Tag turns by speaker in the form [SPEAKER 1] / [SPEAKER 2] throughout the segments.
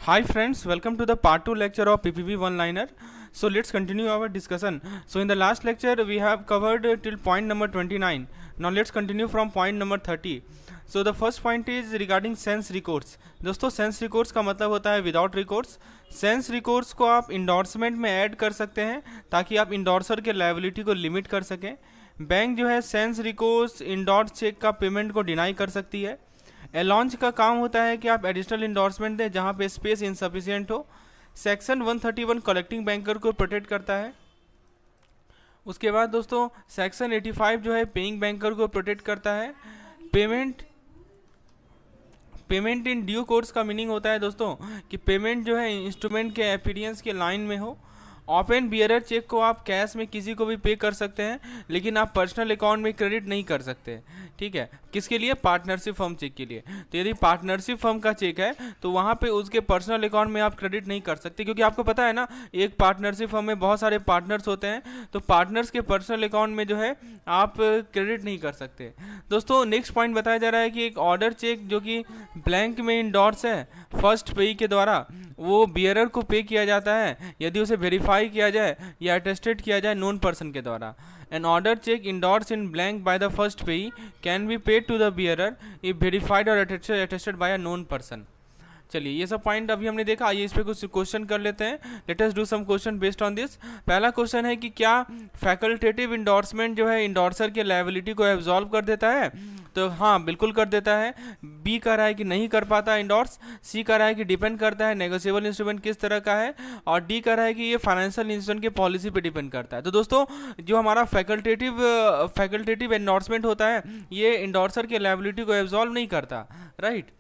[SPEAKER 1] Hi friends, welcome to the part 2 lecture of PPP one-liner. So let's continue our discussion. So in the last lecture we have covered till point number 29. Now let's continue from point number 30. So the first point is regarding sense records. दोस्तों sense records का मतलब होता है without records. Sense records को आप endorsement में add कर सकते हैं ताकि आप इंडोर्सर के लायबिलिटी को लिमिट कर सकें. बैंक जो है सेंस रिकॉर्ड्स इंडोर्स चेक का पेमेंट को डिनाई कर सकती है. लॉन्च का काम होता है कि आप एडिशनल इंडोर्समेंट दें जहां पे स्पेस इनसफिशिएंट हो. सेक्शन 131 कलेक्टिंग बैंकर को प्रोटेक्ट करता है. उसके बाद दोस्तों सेक्शन 85 जो है पेइंग बैंकर को प्रोटेक्ट करता है. पेमेंट इन ड्यू कोर्स का मीनिंग होता है दोस्तों कि पेमेंट जो है इंस्ट्रूमेंट के अपीयरेंस के लाइन में हो. ओपन बियरर चेक को आप कैश में किसी को भी पे कर सकते हैं लेकिन आप पर्सनल अकाउंट में क्रेडिट नहीं कर सकते. ठीक है, किसके लिए? पार्टनरशिप फर्म चेक के लिए. तो यदि पार्टनरशिप फर्म का चेक है तो वहाँ पे उसके पर्सनल अकाउंट में आप क्रेडिट नहीं कर सकते, क्योंकि आपको पता है ना एक पार्टनरशिप फर्म में बहुत सारे पार्टनर्स होते हैं, तो पार्टनर्स के पर्सनल अकाउंट में जो है आप क्रेडिट नहीं कर सकते. दोस्तों नेक्स्ट पॉइंट बताया जा रहा है कि एक ऑर्डर चेक जो कि ब्लैंक में इंडोर्स है फर्स्ट पेई के द्वारा, वो बियरर को पे किया जाता है यदि उसे वेरीफाई किया जाए या अटेस्टेड किया जाए नोन पर्सन के द्वारा. An order check endorsed in blank by the first payee can be paid to the bearer if verified or attested by a known person. चलिए ये सब पॉइंट अभी हमने देखा. आइए इस पे कुछ क्वेश्चन कर लेते हैं. Let us do some question based on this. पहला क्वेश्चन है कि क्या फैकल्टेटिव इंडोर्समेंट जो है इंडोर्सर के लायबिलिटी को एब्जॉल्व कर देता है? तो हाँ बिल्कुल कर देता है. बी कह रहा है कि नहीं कर पाता इंडोर्स. सी कह रहा है कि डिपेंड करता है नेगोशिएबल इंस्ट्रूमेंट किस तरह का है. और डी कह रहा है कि ये फाइनेंशियल इंस्टीट्यूशन की पॉलिसी पे डिपेंड करता है. तो दोस्तों जो हमारा फैकल्टेटिव इंडोर्समेंट होता है ये इंडोर्सर के लायबिलिटी को एब्जॉल्व नहीं करता. राइट.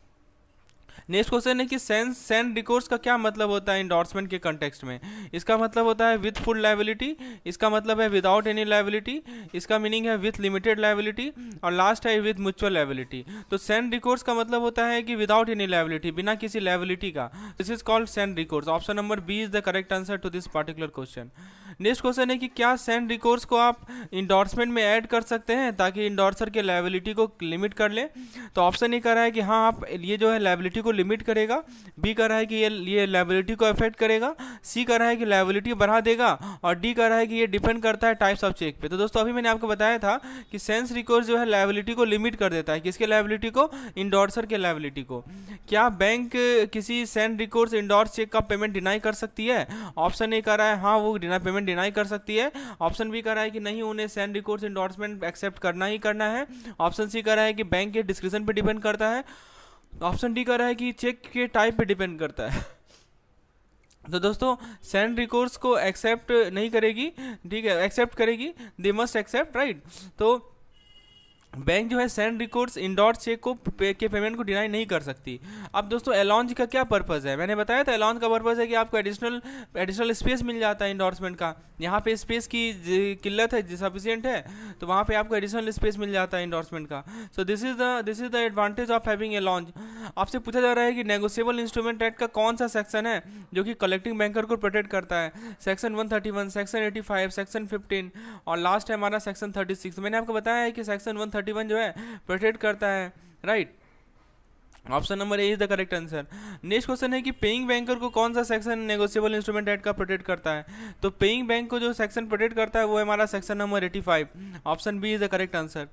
[SPEAKER 1] नेक्स्ट क्वेश्चन है कि सेंड रिकॉर्ड्स का क्या मतलब होता है इंडोर्समेंट के कंटेक्स्ट में? इसका मतलब होता है विथ फुल लायबिलिटी, इसका मतलब है विदाउट एनी लायबिलिटी, इसका मीनिंग है विथ लिमिटेड लायबिलिटी, और लास्ट है विथ म्यूचुअल लायबिलिटी. तो सेंड रिकॉर्ड्स का मतलब होता है कि विदाउट एनी लायबिलिटी, बिना किसी लायबिलिटी का. This is called send records. Option number B is the correct answer to this particular question. Next question है कि क्या सेंड रिकॉर्ड्स को आप इंडोर्समेंट में ऐड कर सकते हैं ताकि इंडोर्सर के लायबिलिटी को लिमिट कर ले? तो ऑप्शन ए कह रहा है कि हाँ आप ये जो है लायबिलिटी को लिमिट करेगा. बी कह रहा है कि ये लायबिलिटी को अफेक्ट करेगा. सी कह रहा है कि लायबिलिटी बढ़ा देगा. और डी कह रहा है कि ये डिपेंड करता है टाइप्स ऑफ चेक पे. तो दोस्तों अभी मैंने आपको बताया था कि सेंस रिकॉर्ड्स जो है लायबिलिटी को लिमिट कर देता है. किसके लायबिलिटी को? इंडोर्सर के लायबिलिटी को. क्या बैंक किसी सेंड रिकॉर्ड्स इंडोर्स चेक का पेमेंट डिनाई कर सकती है? ऑप्शन ए कह रहा है हाँ वो पेमेंट डिनाई कर सकती है. ऑप्शन बी कह रहा है कि नहीं, उन्हें सेंड रिकॉर्ड्स इंडोर्समेंट एक्सेप्ट करना ही करना है. ऑप्शन सी कह रहा है कि बैंक के डिस्क्रिप्शन पे डिपेंड करता है. ऑप्शन डी कह रहा है कि चेक के टाइप पे डिपेंड करता है. तो दोस्तों सेंड रिकॉर्ड्स को एक्सेप्ट नहीं करेगी. ठीक है, एक्सेप्ट करेगी, दे मस्ट एक्सेप्ट. राइट. तो बैंक जो है सेंड रिकॉर्ड्स इंडोर्स चेक को के पेमेंट को डिनाई नहीं कर सकती. अब दोस्तों एलॉन्ज का क्या पर्पस है? मैंने बताया था एलॉन्ज का पर्पस है कि आपको एडिशनल स्पेस मिल जाता है इंडोर्समेंट का. यहाँ पे स्पेस की किल्लत है, सफिशिएंट है, तो वहाँ पे आपको एडिशनल स्पेस मिल जाता है इंडोर्समेंट का. सो this is the advantage of having a launch. आपसे पूछा जा रहा है कि नेगोशिएबल इंस्ट्रूमेंट एक्ट का कौन सा सेक्शन है जो कि कलेक्टिंग बैंकर को प्रोटेक्ट करता है? सेक्शन 131, सेक्शन 85, सेक्शन 15 और लास्ट है हमारा सेक्शन 36. मैंने आपको बताया है कि सेक्शन 131 जो है प्रोटेक्ट करता है. Right. Option number A is the correct answer. Next question है कि पेइंग बैंकर को कौन सा सेक्शन नेगोशिएबल इंस्ट्रूमेंट एक्ट का प्रोटेक्ट करता है? तो पेइंग बैंक को जो सेक्शन प्रोटेक्ट करता है वो है हमारा section number 85. Option B is the correct answer.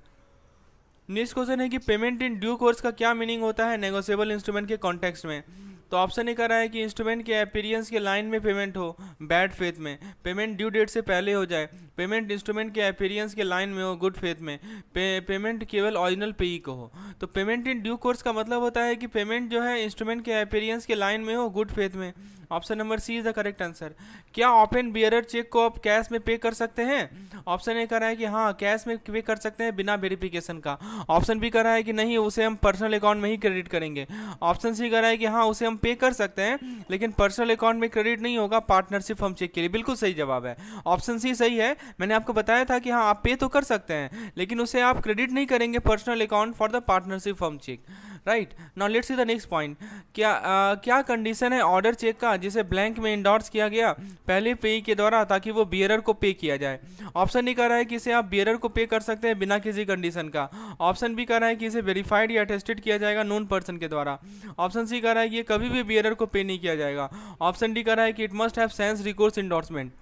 [SPEAKER 1] Next question है कि पेमेंट इन ड्यू कोर्स का क्या मीनिंग होता है नेगोशिएबल इंस्ट्रूमेंट के कॉन्टेक्स्ट में? तो ऑप्शन ए कह रहा है कि इंस्ट्रूमेंट के अपीयरेंस के लाइन में पेमेंट हो बैड फेथ में, पेमेंट ड्यू डेट से पहले हो जाए, पेमेंट इंस्ट्रूमेंट के अपीयरेंस के लाइन में हो गुड फेथ में, पेमेंट केवल ओरिजिनल पेई को हो. तो पेमेंट इन ड्यू कोर्स का मतलब होता है कि पेमेंट जो है इंस्ट्रूमेंट के अपीयरेंस के लाइन में हो गुड फेथ में. Option number C is the correct answer. क्या ओपन बियरर चेक को आप कैश में पे कर सकते हैं? ऑप्शन ए कह रहा है कि हाँ कैश में पे कर सकते हैं बिना वेरिफिकेशन का. ऑप्शन बी कह रहा है कि नहीं, उसे हम पर्सनल अकाउंट में ही क्रेडिट करेंगे. ऑप्शन सी कह रहा है कि हाँ उसे हम पे कर सकते हैं लेकिन पर्सनल अकाउंट में क्रेडिट नहीं होगा पार्टनरशिप फर्म चेक के लिए. बिल्कुल सही जवाब है, ऑप्शन सी सही है. मैंने आपको बताया था कि हाँ आप पे तो कर सकते हैं, लेकिन उसे आप क्रेडिट नहीं करेंगे personal account for the partnership firm cheque, right. Now let's see the next point. क्या कंडीशन है ऑर्डर चेक का जिसे ब्लैंक में इंडोर्स किया गया पहले पेई के द्वारा ताकि वो बियरर को पे किया जाए। ऑप्शन नहीं कर रहा है कि इसे आप बियरर को पे कर सकते हैं बिना किसी कंडीशन का। ऑप्शन बी कर रहा है कि इसे वेरीफाइड या अटेस्टेड किया जाएगा नोन पर्सन के द्वारा। ऑप्शन सी कर रहा है कि ये कभी भी बियरर को पे नहीं किया जाएगा। ऑप्शन डी कर रहा है कि it must have sense recourse endorsement.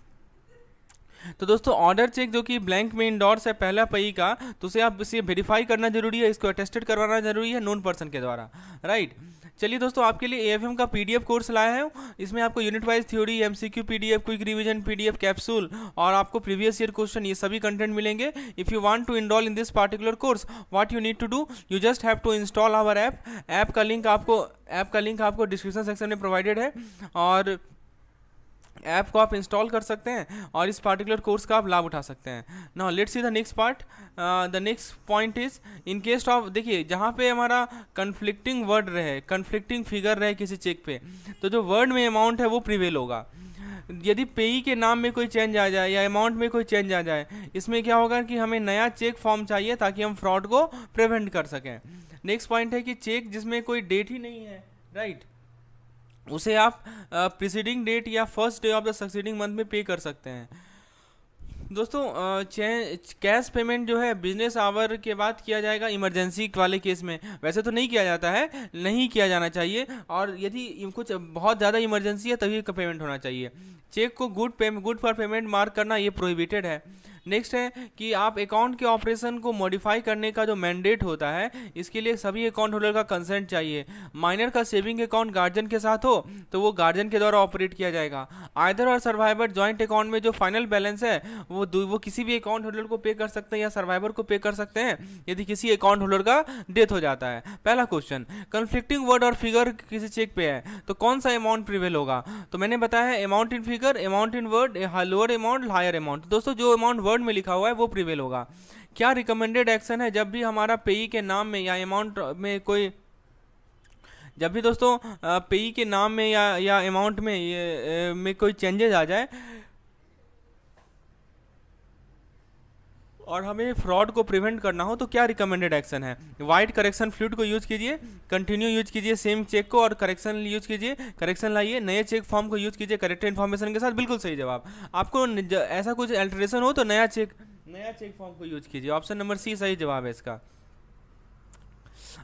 [SPEAKER 1] तो दोस्तों ऑर्डर चेक जो कि ब्लैंक में इंडोर्स है पहला पेई का, तो उसे आप इसे वेरीफाई करना जरूरी है, इसको अटेस्टेड करवाना जरूरी है नोन पर्सन के द्वारा, राइट। चलिए दोस्तों आपके लिए एएफएम का पीडीएफ कोर्स लाया है। इसमें आपको unit wise theory, MCQ PDF, quick revision PDF, capsule और आपको प्रीवियस ईयर क्वेश्चन, ये सभी कंटेंट मिलेंगे। If you want to enroll in this particular course, what you need to do, you just have to install our app. App का link आपको description section में provided है, और ऐप को आप इंस्टॉल कर सकते हैं और इस पार्टिकुलर कोर्स का आप लाभ उठा सकते हैं। Now let's see the next part. The next point is in case of, देखिए जहाँ पे हमारा कन्फ्लिक्टिंग वर्ड रहे, कन्फ्लिक्टिंग फिगर रहे किसी चेक पे, तो जो वर्ड में अमाउंट है वो प्रिवेल होगा। यदि पेई के नाम में कोई चेंज आ जाए या अमाउंट में कोई चेंज आ जाए, इसमें क्या होगा कि हमें नया चेक फॉर्म चाहिए ताकि हम फ्रॉड को प्रिवेंट कर सकें। नेक्स्ट पॉइंट है कि चेक जिसमें कोई डेट ही नहीं है, राइट, उसे आप प्रीसीडिंग डेट या first day of the succeeding month में पे कर सकते हैं। दोस्तों कैश पेमेंट जो है बिजनेस आवर के बाद किया जाएगा इमरजेंसी वाले केस में, वैसे तो नहीं किया जाता है, नहीं किया जाना चाहिए, और यदि कुछ बहुत ज़्यादा इमरजेंसी है तभी पेमेंट होना चाहिए। चेक को गुड फॉर पेमेंट मार्क करना ये प्रोहिबिटेड है। नेक्स्ट है कि आप अकाउंट के ऑपरेशन को मॉडिफाई करने का जो मैंडेट होता है, इसके लिए सभी अकाउंट होल्डर का कंसेंट चाहिए। माइनर का सेविंग अकाउंट गार्जियन के साथ हो तो वो गार्जियन के द्वारा ऑपरेट किया जाएगा। आइदर और सर्वाइवर जॉइंट अकाउंट में जो फाइनल बैलेंस है वो किसी भी अकाउंट होल्डर को पे कर सकते हैं या सर्वाइवर को पे कर सकते हैं यदि किसी अकाउंट होल्डर का डेथ हो जाता है। पहला क्वेश्चन, कन्फ्लिक्टिंग वर्ड और फिगर किसी चेक पे है तो कौन सा अमाउंट प्रिवेल होगा? तो मैंने बताया है amount in figure, amount in word, lower amount, higher amount. दोस्तों जो अमाउंट वर्ड में लिखा हुआ है वो प्रिवेल होगा। क्या रिकमेंडेड एक्शन है जब भी हमारा पेई के नाम में या अमाउंट में कोई, जब भी दोस्तों पेई के नाम में या अमाउंट में कोई चेंजेस आ जाए और हमें फ्रॉड को प्रिवेंट करना हो तो क्या रिकमेंडेड एक्शन है? वाइट करेक्शन फ्लूइड को यूज कीजिए, कंटिन्यू यूज कीजिए सेम चेक को और करेक्शन यूज कीजिए, करेक्शन लाइए, नए चेक फॉर्म को यूज कीजिए करेक्ट इन्फॉर्मेशन के साथ। बिल्कुल सही जवाब। आपको ऐसा कुछ अल्टरेशन हो तो नया चेक फॉर्म को यूज कीजिए। ऑप्शन नंबर सी सही जवाब है इसका।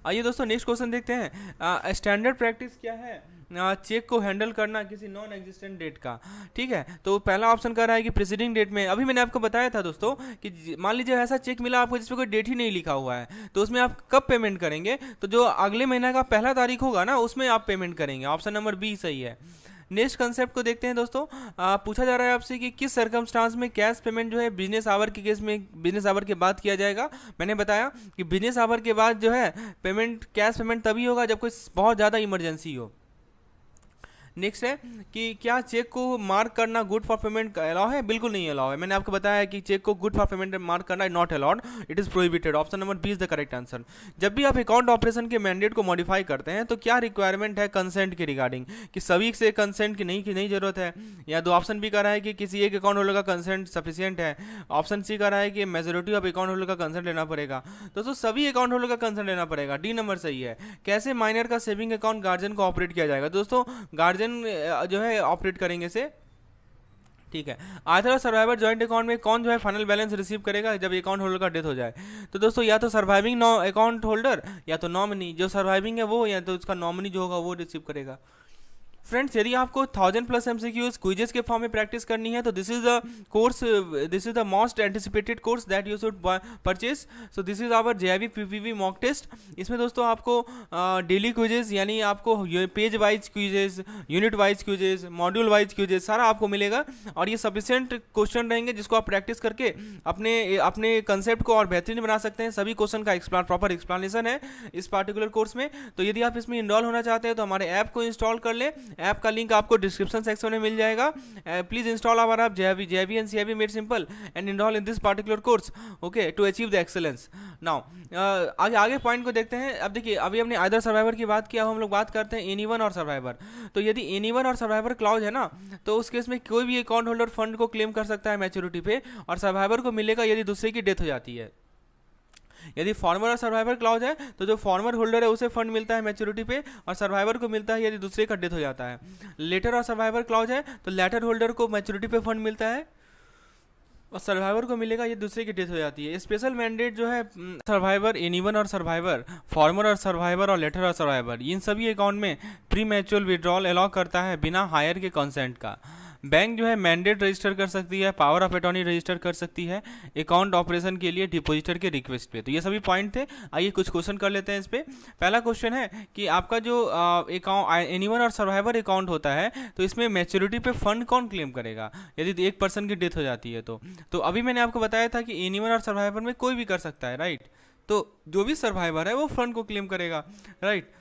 [SPEAKER 1] आइए दोस्तों नेक्स्ट क्वेश्चन देखते हैं। स्टैंडर्ड प्रैक्टिस क्या है चेक को हैंडल करना किसी नॉन एग्जिस्टेंट डेट का? ठीक है, तो पहला ऑप्शन कह रहा है कि प्रीसीडिंग डेट में, अभी मैंने आपको बताया था दोस्तों कि मान लीजिए ऐसा चेक मिला आपको जिसपे कोई डेट ही नहीं लिखा हुआ है, तो उसमें आप कब पेमेंट करेंगे? तो जो अगले महीना का पहला तारीख होगा ना उसमें आप पेमेंट करेंगे। ऑप्शन नंबर बी सही है। नेक्स्ट कंसेप्ट को देखते हैं दोस्तों। पूछा जा रहा है आपसे कि किस सर्कमस्टांस में कैश पेमेंट जो है बिजनेस आवर के केस में बिजनेस आवर के बाद किया जाएगा। मैंने बताया कि बिजनेस आवर के बाद जो है पेमेंट, कैश पेमेंट तभी होगा जब कोई बहुत ज़्यादा इमरजेंसी हो। नेक्स्ट है कि क्या चेक को मार्क करना गुड फॉर पेमेंट अलाउ है? बिल्कुल नहीं अलाउ है। मैंने आपको बताया कि चेक को गुड फॉर पेमेंट मार्क करना is not allowed, it is prohibited. Option number B is the correct answer. जब भी आप अकाउंट ऑपरेशन के मैंडेट को मॉडिफाई करते हैं तो क्या रिक्वायरमेंट है कंसेंट के रिगार्डिंग, कि सभी से कंसेंट की नहीं जरूरत है, या दो ऑप्शन बी कर रहा है कि किसी एक अकाउंट होल्डर का कंसेंट सफिशियंट है। ऑप्शन सी कर रहा है कि मेजोरिटी ऑफ अकाउंट होल्डर का कंसेंट लेना पड़ेगा। दोस्तों सभी अकाउंट होल्डर का कंसेंट लेना पड़ेगा, डी नंबर सही है। कैसे माइनर का सेविंग अकाउंट गार्जियन को ऑपरेट किया जाएगा? दोस्तों गार्जियन जो है ऑपरेट करेंगे इसे, ठीक है। आइदर और सर्वाइवर जॉइंट अकाउंट में कौन जो है फाइनल बैलेंस रिसीव करेगा जब अकाउंट होल्डर का डेथ हो जाए? तो दोस्तों या तो सर्वाइविंग अकाउंट होल्डर या तो नॉमिनी, जो सर्वाइविंग है वो, या तो उसका नॉमिनी जो होगा वो रिसीव करेगा। फ्रेंड्स यदि आपको 1000+ MCQs क्विजेस के फॉर्म में प्रैक्टिस करनी है तो this is the course, this is the most anticipated course that you should purchase. So this is our JIV PPV mock test. इसमें दोस्तों आपको डेली क्विजेस, यानी आपको page wise quizzes, unit wise quizzes, module wise quizzes सारा आपको मिलेगा, और ये सफिशिएंट क्वेश्चन रहेंगे जिसको आप प्रैक्टिस करके अपने कंसेप्ट को और बेहतरीन बना सकते हैं। सभी क्वेश्चन का प्रॉपर एक्सप्लेनेशन है इस पार्टिकुलर कोर्स में। तो यदि आप इसमें इनरोल होना चाहते हैं तो हमारे ऐप को इंस्टॉल कर लें। ऐप का लिंक आपको डिस्क्रिप्शन सेक्शन में मिल जाएगा। Please install our app JIV and CIV made simple and enroll in this particular course, okay, to achieve the excellence. Now आगे पॉइंट को देखते हैं। अब देखिए, अभी हमने आइदर सर्वाइवर की बात किया, हम लोग बात करते हैं एनीवन और सर्वाइवर। तो यदि एनीवन और सर्वाइवर क्लॉज है ना, तो उस केस में कोई भी अकाउंट होल्डर फंड को क्लेम कर सकता है मैच्योरिटी पे, और सर्वाइवर को मिलेगा यदि दूसरे की डेथ हो जाती है। यदि फॉर्मर और सर्वाइवर क्लॉज है तो जो फॉर्मर होल्डर है उसे फंड मिलता है मैच्योरिटी पे, और सर्वाइवर को मिलता है यदि दूसरे का डेथ हो जाता है। लेटर और सर्वाइवर क्लॉज है तो लेटर होल्डर को मैच्योरिटी पे फंड मिलता है और सर्वाइवर को मिलेगा ये दूसरे की डेथ हो जाती है। स्पेशल मैंडेट जो है सर्वाइवर, एनीवन और सर्वाइवर, फॉर्मर और सर्वाइवर और लेटर और सर्वाइवर, इन सभी अकाउंट में प्री मैच्योर विड्रॉल अलाउ करता है बिना हायर के कंसेंट का। बैंक जो है मैंडेट रजिस्टर कर सकती है, पावर ऑफ अटॉर्नी रजिस्टर कर सकती है अकाउंट ऑपरेशन के लिए डिपॉजिटर के रिक्वेस्ट पे। तो ये सभी पॉइंट थे। आइए कुछ क्वेश्चन कर लेते हैं इस पे। पहला क्वेश्चन है कि आपका जो अकाउंट एनीवन और सर्वाइवर अकाउंट होता है तो इसमें मैच्योरिटी पे फंड कौन क्लेम करेगा यदि एक पर्सन की डेथ हो जाती है तो अभी मैंने आपको बताया था कि एनीवन और सर्वाइवर में कोई भी कर सकता है, राइट। तो जो भी सर्वाइवर है वो फंड को क्लेम करेगा, राइट,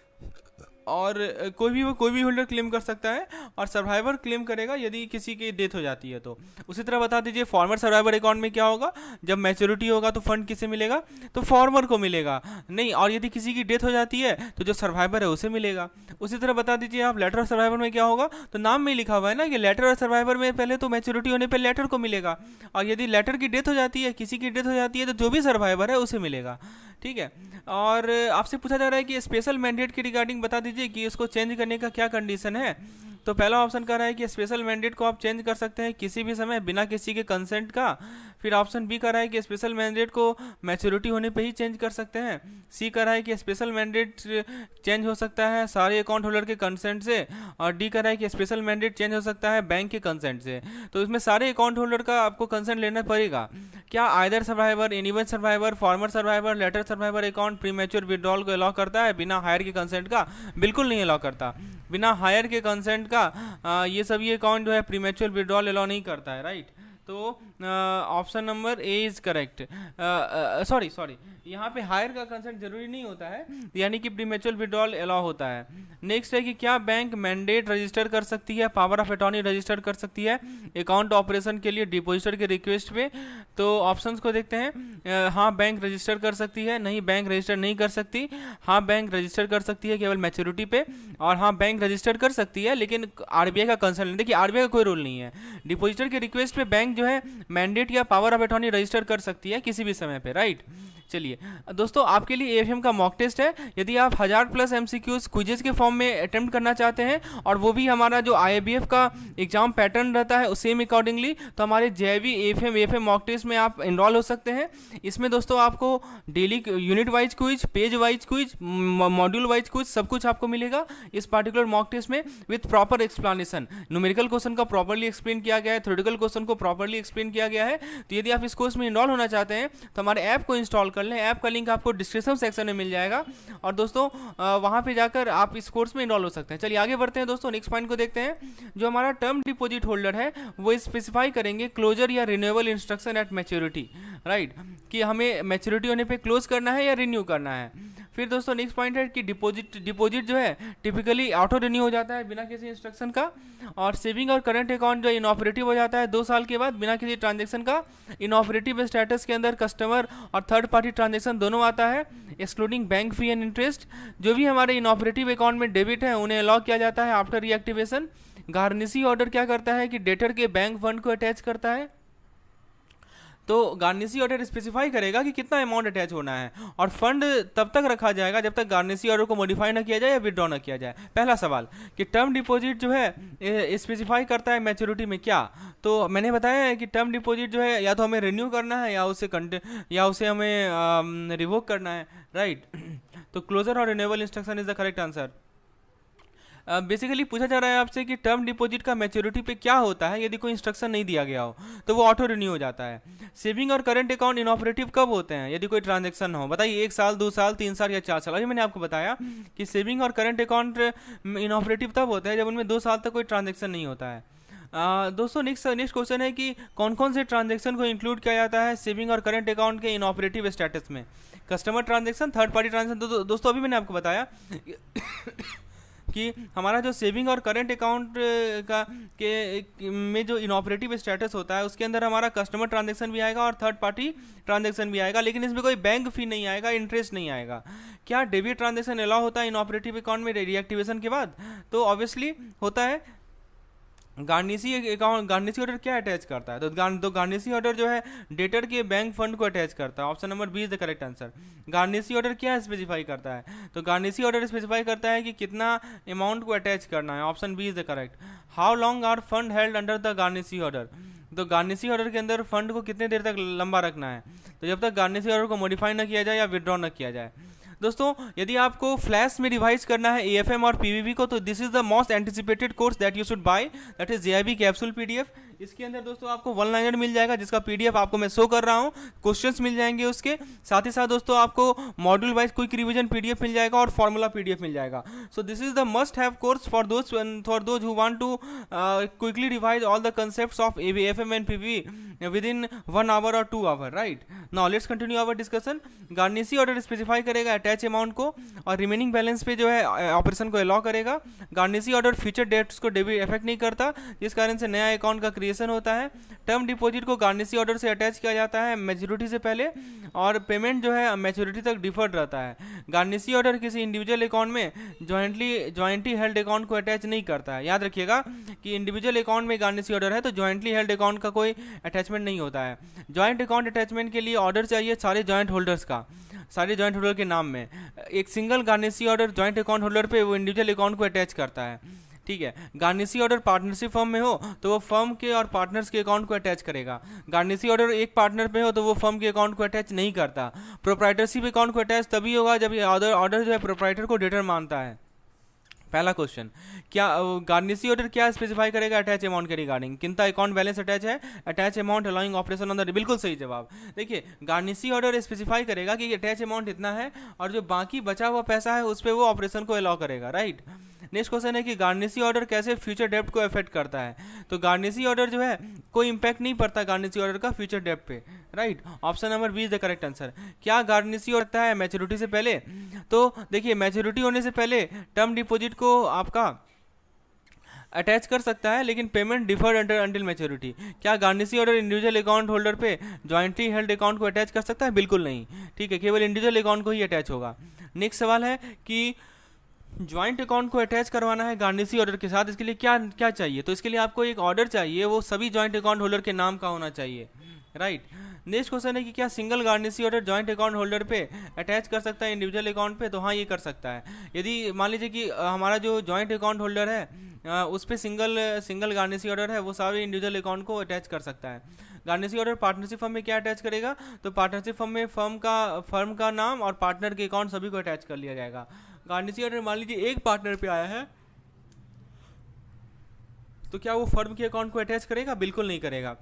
[SPEAKER 1] और कोई भी होल्डर क्लेम कर सकता है और सर्वाइवर क्लेम करेगा यदि किसी की डेथ हो जाती है। तो उसी तरह बता दीजिए फॉर्मर सर्वाइवर अकाउंट में क्या होगा, जब मैच्योरिटी होगा तो फंड किसे मिलेगा, तो फॉर्मर को मिलेगा नहीं, और यदि किसी की डेथ हो जाती है तो जो सर्वाइवर है उसे मिलेगा। उसी तरह बता दीजिए आप लेटर और सर्वाइवर में क्या होगा, तो नाम में ही लिखा हुआ है ना कि लेटर और सर्वाइवर में पहले तो मैच्योरिटी होने पर लेटर को मिलेगा, और यदि लेटर की डेथ हो जाती है, किसी की डेथ हो जाती है तो जो भी सर्वाइवर है उसे मिलेगा, ठीक है। और आपसे पूछा जा रहा है कि स्पेशल मैंडेट के रिगार्डिंग बता दीजिए कि उसको चेंज करने का क्या कंडीशन है। तो पहला ऑप्शन कह रहा है कि स्पेशल मैंडेट को आप चेंज कर सकते हैं किसी भी समय बिना किसी के कंसेंट का। फिर ऑप्शन बी कह रहा है कि स्पेशल मैंडेट को मैच्योरिटी होने पे ही चेंज कर सकते हैं। सी कह रहा है कि स्पेशल मैंडेट चेंज हो सकता है सारे अकाउंट होल्डर के कंसेंट से, और डी कह रहा है कि स्पेशल मैंडेट चेंज हो सकता है बैंक के कंसेंट से। तो इसमें सारे अकाउंट होल्डर का आपको कंसेंट लेना पड़ेगा। क्या either survivor, anyone survivor, former survivor, latter survivor account premature withdrawal को अलाउ करता है बिना हायर के कंसेंट का? बिल्कुल नहीं अलाउ करता। बिना हायर के कंसेंट का ये सभी अकाउंट जो है प्री मैच्योर विड्रॉल अलाउ नहीं करता है, राइट। तो option number A is correct. Sorry यहाँ पे हायर का कंसेंट जरूरी नहीं होता है, यानी कि प्रीमेच्योर विड्रॉल अलाउ होता है। नेक्स्ट है कि क्या बैंक मैंडेट रजिस्टर कर सकती है, पावर ऑफ अटॉर्नी रजिस्टर कर सकती है अकाउंट ऑपरेशन के लिए डिपॉजिटर के रिक्वेस्ट पे? तो ऑप्शंस को देखते हैं। हाँ, बैंक रजिस्टर कर सकती है, नहीं बैंक रजिस्टर नहीं कर सकती, हाँ बैंक रजिस्टर कर सकती है केवल मैच्योरिटी पे, और हाँ बैंक रजिस्टर कर सकती है लेकिन आरबीआई का कंसर्न नहीं। देखिए आरबीआई का कोई रूल नहीं है, डिपॉजिटर के रिक्वेस्ट पे बैंक जो है मैंडेट या पावर ऑफ अटॉर्नी रजिस्टर कर सकती है किसी भी समय पे, राइट। चलिए दोस्तों, आपके लिए एएफएम का मॉक टेस्ट है। यदि आप 1000+ एमसीक्यूज क्विजेस के फॉर्म में अटेम्प्ट करना चाहते हैं, और वो भी हमारा जो आईआईबीएफ का एग्जाम पैटर्न रहता है सेम अकॉर्डिंगली, तो हमारे जेआईवी एएफएम मॉक टेस्ट में आप इनरोल हो सकते हैं। इसमें दोस्तों आपको daily unit wise quiz, page wise quiz, module wise quiz सब कुछ आपको मिलेगा इस पार्टिकुलर मॉक टेस्ट में, with proper explanation. Numerical question का प्रॉपरली एक्सप्लेन किया गया है, थ्योरेटिकल क्वेश्चन को प्रॉपरली एक्सप्लेन किया गया है। तो यदि आप इस कोर्स में इनरोल होना चाहते हैं तो हमारे ऐप को इंस्टॉल कर लें। ऐप का लिंक आपको डिस्क्रिप्शन सेक्शन में मिल जाएगा, और दोस्तों वहां पे जाकर आप इस कोर्स में इनरोल हो सकते हैं। चलिए आगे बढ़ते हैं दोस्तों, नेक्स्ट पॉइंट को देखते हैं। जो हमारा टर्म डिपॉजिट होल्डर है वो स्पेसिफाई करेंगे क्लोजर या renewable instruction at maturity, right, कि हमें मैच्योरिटी होने पे क्लोज करना है या रिन्यू करना है। फिर दोस्तों नेक्स्ट पॉइंट है कि डिपॉजिट जो है टिपिकली ऑटो रिन्यू हो जाता है बिना किसी इंस्ट्रक्शन का, और सेविंग और करंट अकाउंट जो इनऑपरेटिव हो जाता है 2 साल के बाद बिना किसी ट्रांजेक्शन का। इनऑपरेटिव स्टेटस के अंदर कस्टमर और थर्ड पार्टी ट्रांजेक्शन दोनों आता है, excluding bank fee and interest. जो भी हमारे इनऑपरेटिव अकाउंट में डेबिट है उन्हें अलाउ किया जाता है आफ्टर रीएक्टिवेशन। गार्निशी ऑर्डर क्या करता है कि डेटर के बैंक फंड को अटैच करता है। तो गार्निशी ऑर्डर स्पेसिफाई करेगा कि कितना अमाउंट अटैच होना है, और फंड तब तक रखा जाएगा जब तक गार्निशी ऑर्डर को मॉडिफाई ना किया जाए या विड्रॉ ना किया जाए। पहला सवाल कि टर्म डिपॉजिट जो है स्पेसिफाई करता है मैच्योरिटी में क्या? तो मैंने बताया है कि टर्म डिपॉजिट जो है या तो हमें रिन्यू करना है या उसे हमें रिवोक करना है, राइट। तो क्लोजर और renewable instruction is the correct answer. Basically पूछा जा रहा है आपसे कि टर्म डिपॉजिट का मैच्योरिटी पे क्या होता है यदि कोई इंस्ट्रक्शन नहीं दिया गया हो, तो वो ऑटो रिन्यू हो जाता है। सेविंग और करंट अकाउंट इनऑपरेटिव कब होते हैं? यदि कोई ट्रांजैक्शन हो, बताइए 1 साल, 2 साल, 3 साल या 4 साल। अभी मैंने आपको बताया कि सेविंग और करंट अकाउंट इनऑपरेटिव तब होते हैं जब उनमें 2 साल तक कोई ट्रांजेक्शन नहीं होता है। दोस्तों नेक्स्ट क्वेश्चन है कि कौन कौन से ट्रांजेक्शन को इंक्लूड किया जाता है सेविंग और करंट अकाउंट के इनऑपरेटिव स्टेटस में? Customer transaction, third party transaction. दोस्तों अभी मैंने आपको बताया कि हमारा जो सेविंग और करंट अकाउंट का में जो इनऑपरेटिव स्टेटस होता है उसके अंदर हमारा कस्टमर ट्रांजेक्शन भी आएगा और थर्ड पार्टी ट्रांजेक्शन भी आएगा, लेकिन इसमें कोई बैंक फी नहीं आएगा, इंटरेस्ट नहीं आएगा। क्या डेबिट ट्रांजेक्शन अलाउ होता है इनऑपरेटिव अकाउंट में रीएक्टिवेशन के बाद? तो ऑब्वियसली होता है। गार्निसी ऑर्डर क्या अटैच करता है? तो गार्निसी ऑर्डर जो है डेटर के बैंक फंड को अटैच करता है। Option number B is the correct answer. Garnishee order क्या स्पेसिफाई करता है? तो गार्निसी ऑर्डर स्पेसिफाई करता है कि कितना अमाउंट को अटैच करना है। Option B is the correct. How long are fund held under the garnishee order? तो गार्निसी ऑर्डर के अंदर फंड को कितने देर तक लंबा रखना है? तो जब तक गार्निसी ऑर्डर को मॉडिफाई न किया जाए या विड्रॉ न किया जाए। दोस्तों यदि आपको फ्लैश में रिवाइज करना है एएफएम और पीवीबी को, तो this is the most anticipated course that you should buy, that is JIB capsule PDF. इसके अंदर दोस्तों आपको वन लाइनर मिल जाएगा जिसका पीडीएफ आपको मैं शो कर रहा हूँ, क्वेश्चंस मिल जाएंगे उसके साथ ही साथ दोस्तों आपको module wise quick revision PDF मिल जाएगा और फॉर्मूला पीडीएफ मिल जाएगा। So this is the must have course for those who want to quickly revise all the concepts of AFM and PVB within 1 hour और 2 hour, right. Now let's continue our discussion. Garnishee order specify करेगा attach amount को और remaining balance पे जो है operation को allow करेगा। गार्निसी order future dates को डेबिट इफेक्ट नहीं करता, जिस कारण से नया अकाउंट का क्रिएशन होता है। टर्म डिपॉजिट को गार्निसी ऑर्डर से अटैच किया जाता है मैच्योरिटी से पहले और पेमेंट जो है मैच्योरिटी तक डिफर्ड रहता है। गार्निसी ऑर्डर किसी इंडिविजुअल अकाउंट में जॉइंटली हेल्ड अकाउंट को अटैच नहीं करता है। याद रखिएगा कि इंडिविजुअल अकाउंट में गार्निसी ऑर्डर है तो जॉइंटली हेल्ड अकाउंट का कोई अटैचमेंट नहीं होता है। जॉइंट अकाउंट अटैचमेंट के लिए ऑर्डर चाहिए सारे जॉइंट होल्डर्स का, सारे जॉइंट होल्डर के नाम में। एक single garnishee order joint account holder पे वो इंडिविजुअल अकाउंट को अटैच करता है, ठीक है। गार्निसी ऑर्डर पार्टनरशिप फर्म में हो तो वो फर्म के और पार्टनर्स के अकाउंट को अटैच करेगा। गार्निसी ऑर्डर एक पार्टनर पे हो तो वो फर्म के अकाउंट को अटैच नहीं करता। प्रोप्राइटरशिप अकाउंट को अटैच तभी होगा जब ये ऑर्डर जो है प्रोप्राइटर को डेटर मानता है। पहला क्वेश्चन, क्या गार्निसी ऑर्डर क्या स्पेसिफाई करेगा अटैच अमाउंट के रिगार्डिंग? कितना अकाउंट बैलेंस अटैच है? Attach amount allowing operation on the, बिल्कुल सही जवाब। देखिए गार्निसी ऑर्डर स्पेसिफाई करेगा कि अटैच अमाउंट इतना है और जो बाकी बचा हुआ पैसा है उस पर वो ऑपरेशन को अलाउ करेगा, राइट। नेक्स्ट क्वेश्चन है कि गार्निसी ऑर्डर कैसे फ्यूचर डेब्ट को अफेक्ट करता है? तो गार्निसी ऑर्डर जो है कोई इंपैक्ट नहीं पड़ता गार्निसी ऑर्डर का फ्यूचर डेब्ट pay, right. Option number B is the correct answer. क्या गार्निसी होता है मैच्योरिटी से पहले? तो देखिए मैच्योरिटी होने से पहले टर्म डिपॉजिट को आपका अटैच कर सकता है लेकिन पेमेंट डिफर्ड अंटिल मैच्योरिटी। क्या गार्निसी ऑर्डर इंडिविजुअल अकाउंट होल्डर पे जॉइंटली हेल्ड अकाउंट को अटैच कर सकता है? बिल्कुल नहीं, ठीक है, केवल इंडिविजुअल अकाउंट को ही अटैच होगा। नेक्स्ट सवाल है कि ज्वाइंट अकाउंट को अटैच करवाना है गार्निसी ऑर्डर के साथ, इसके लिए क्या क्या चाहिए? तो इसके लिए आपको एक ऑर्डर चाहिए, वो सभी ज्वाइंट अकाउंट होल्डर के नाम का होना चाहिए, राइट। नेक्स्ट क्वेश्चन है कि क्या single garnishee order joint account holder पे अटैच कर सकता है इंडिविजुअल अकाउंट पे? तो हाँ ये कर सकता है। यदि मान लीजिए कि हमारा जो ज्वाइंट अकाउंट होल्डर है उस पर सिंगल गार्निसी ऑर्डर है, वो सारे इंडिविजुअल अकाउंट को अटैच कर सकता है। गार्निसी ऑर्डर पार्टनरशिप फर्म में क्या अटैच करेगा? तो पार्टनरशिप फर्म में फर्म का नाम और पार्टनर के अकाउंट सभी को अटैच कर लिया जाएगा। गार्निसी ऑर्डर मान लीजिए एक पार्टनर पे आया है तो क्या वो फर्म के अकाउंट को अटैच करेगा? बिल्कुल नहीं करेगा।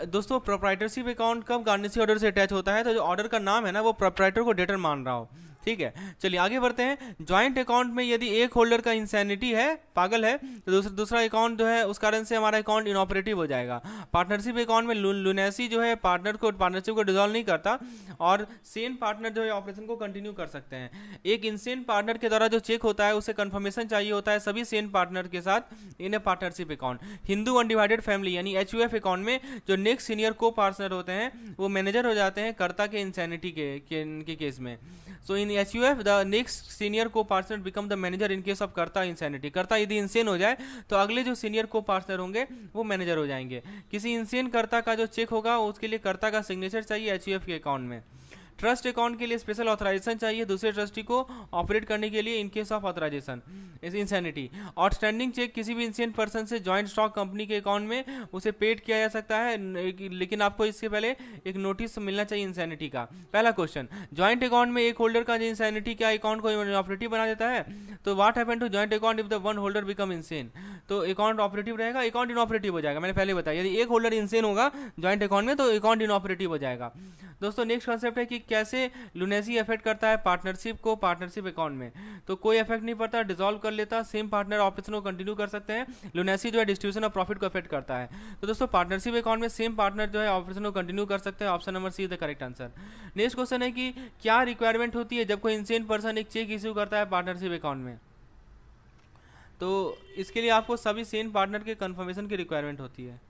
[SPEAKER 1] दोस्तों प्रोप्राइटरशिप अकाउंट कब गार्निसी ऑर्डर से अटैच होता है? तो जो ऑर्डर का नाम है ना वो प्रोप्राइटर को डेटर मान रहा हो, ठीक है। चलिए आगे बढ़ते हैं। ज्वाइंट अकाउंट में यदि एक होल्डर का इंसैनिटी है, पागल है, तो दूसरा अकाउंट जो है उस कारण से हमारा अकाउंट इनऑपरेटिव हो जाएगा। पार्टनरशिप अकाउंट में लुनेसी जो है पार्टनरशिप को डिसॉल्व नहीं करता और सेन पार्टनर जो है ऑपरेशन को कंटिन्यू कर सकते हैं। एक इनसेन पार्टनर के द्वारा जो चेक होता है उसे कंफर्मेशन चाहिए होता है सभी सेन पार्टनर के साथ in a partnership account. Hindu undivided family यानी HUF अकाउंट में जो नेक्स्ट सीनियर को पार्टनर होते हैं वो मैनेजर हो जाते हैं कर्ता के इंसैनिटी के केस में। सो इन HUF द नेक्स्ट सीनियर को partner become the manager in case of कर्ता इंसैनिटी। कर्ता यदि इंसेन हो जाए तो अगले जो सीनियर को पार्टनर होंगे वो मैनेजर हो जाएंगे। किसी इंसेन कर्ता का जो चेक होगा उसके लिए कर्ता का सिग्नेचर चाहिए HUF के अकाउंट में। ट्रस्ट अकाउंट के लिए स्पेशल ऑथराइजेशन चाहिए दूसरे ट्रस्टी को ऑपरेट करने के लिए in case of authorization insanity. Outstanding cheque किसी भी इंसेंट पर्सन से जॉइंट स्टॉक कंपनी के अकाउंट में उसे पेड किया जा सकता है, लेकिन आपको इसके पहले एक नोटिस मिलना चाहिए इंसैनिटी का। पहला क्वेश्चन, जॉइंट अकाउंट में एक होल्डर का इंसैनिटी क्या अकाउंट को ऑपरेटिव बना देता है? तो what happen to joint account if the one holder become insane? तो अकाउंट ऑपरेटिव रहेगा, अकाउंट इनऑपरेटिव हो जाएगा। मैंने पहले बताया यदि एक होल्डर इंसेन होगा जॉइंट अकाउंट में तो अकाउंट इनऑपरेटिव हो जाएगा। दोस्तों नेक्स्ट कॉन्सेप्ट है कि कैसे लुनेसी इफेक्ट करता है पार्टनरशिप को पार्टनरशिप अकाउंट में? तो कोई इफेक्ट नहीं पड़ता, डिसॉल्व कर लेता, सेम पार्टनर ऑपरेशन को कंटिन्यू कर सकते हैं। लुनेसी जो है डिस्ट्रीब्यूशन ऑफ प्रॉफिट को इफेक्ट करता है। तो दोस्तों पार्टनरशिप अकाउंट में सेम पार्टनर जो है ऑपरेशन को कंटिन्यू कर सकते हैं। Option number C is the correct answer. Next question है कि क्या रिक्वायरमेंट होती है जब कोई इंसेन पर्सन एक चेक इश्यू करता है पार्टनरशिप अकाउंट में? तो इसके लिए आपको सभी सेम पार्टनर के कंफर्मेशन की रिक्वायरमेंट होती है।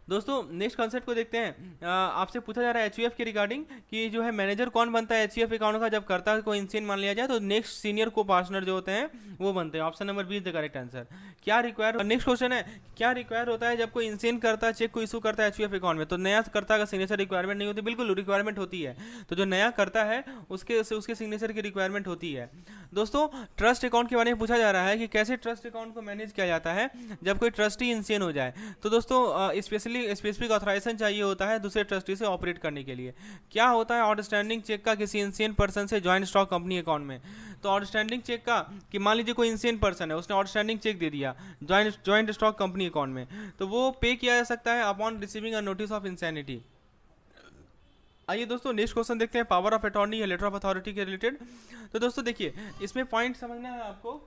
[SPEAKER 1] दोस्तों नेक्स्ट कॉन्सेप्ट को देखते हैं। आपसे पूछा जा रहा है एचयूएफ के रिगार्डिंग कि जो है मैनेजर कौन बनता है एचयूएफ अकाउंट का जब करता है कोई इंसियन मान लिया जाए, तो नेक्स्ट सीनियर को पार्टनर जो होते हैं वो बनते हैं। Option number B is the correct answer. क्या रिक्वायर, नेक्स्ट क्वेश्चन है, क्या रिक्वायर होता है जब कोई इंसियन करता है चेक को इशू करता है एचयूएफ अकाउंट में? तो नया करता का सिग्नेचर रिक्वायरमेंट नहीं होती, बिल्कुल रिक्वायरमेंट होती है। तो जो नया करता है उसके सिग्नेचर की रिक्वायरमेंट होती है। दोस्तों ट्रस्ट अकाउंट के बारे में पूछा जा रहा है कि कैसे ट्रस्ट अकाउंट को मैनेज किया जाता है जब कोई ट्रस्टी इंसियन हो जाए। तो दोस्तों स्पेसिफिक ऑथराइजेशन चाहिए होता है दूसरे ट्रस्टी से ऑपरेट करने के लिए। क्या होता है आउटस्टैंडिंग चेक का किसी इंसियन पर्सन से ज्वाइंट स्टॉक कंपनी अकाउंट में? तो आउटस्टैंडिंग चेक का कि मान लीजिए कोई इंसियन पर्सन है, उसने आउटस्टैंडिंग चेक दे दिया ज्वाइंट स्टॉक कंपनी अकाउंट में, तो वो पे किया जा सकता है upon receiving a notice of insanity. आइए दोस्तों नेक्स्ट क्वेश्चन देखते हैं पावर ऑफ अटॉर्नी या लेटर ऑफ अथॉरिटी के रिलेटेड। तो दोस्तों देखिए इसमें पॉइंट समझना है आपको,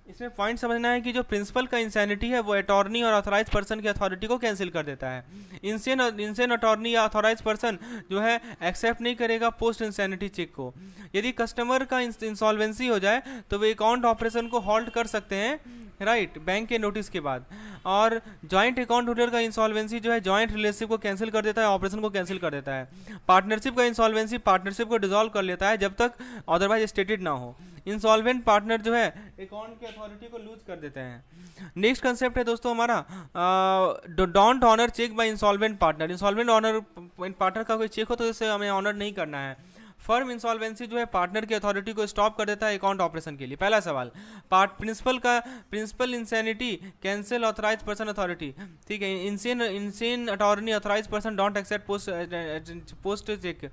[SPEAKER 1] इसमें पॉइंट समझना है कि जो प्रिंसिपल का इंसैनिटी है वो अटॉर्नी और ऑथराइज पर्सन की अथॉरिटी को कैंसिल कर देता है। इंसेन अटॉर्नी या ऑथराइज पर्सन जो है एक्सेप्ट नहीं करेगा पोस्ट इंसैनिटी चेक को। यदि कस्टमर का इंसॉल्वेंसी हो जाए तो वे अकाउंट ऑपरेशन को हॉल्ट कर सकते हैं, राइट, बैंक के नोटिस के बाद। और जॉइंट अकाउंट होल्डर का इंसॉल्वेंसी जो है जॉइंट रिलेशनशिप को कैंसिल कर देता है, ऑपरेशन को कैंसिल कर देता है। पार्टनरशिप का इंसॉल्वेंसी पार्टनरशिप को डिसॉल्व कर लेता है जब तक अदरवाइज स्टेटेड ना हो। इंसॉल्वेंट पार्टनर जो है अकाउंट की अथॉरिटी को लूज कर देते हैं। नेक्स्ट कंसेप्ट है दोस्तों हमारा don't honour cheque by insolvent partner. Insolvent honour partner का कोई चेक हो तो इसे हमें ऑनर नहीं करना है। फर्म इंसॉल्वेंसी जो है पार्टनर की अथॉरिटी को स्टॉप कर देता है अकाउंट ऑपरेशन के लिए। पहला सवाल, principal insanity cancel authorise person authority, ठीक है। Insane attorney authorise person don't accept post cheque.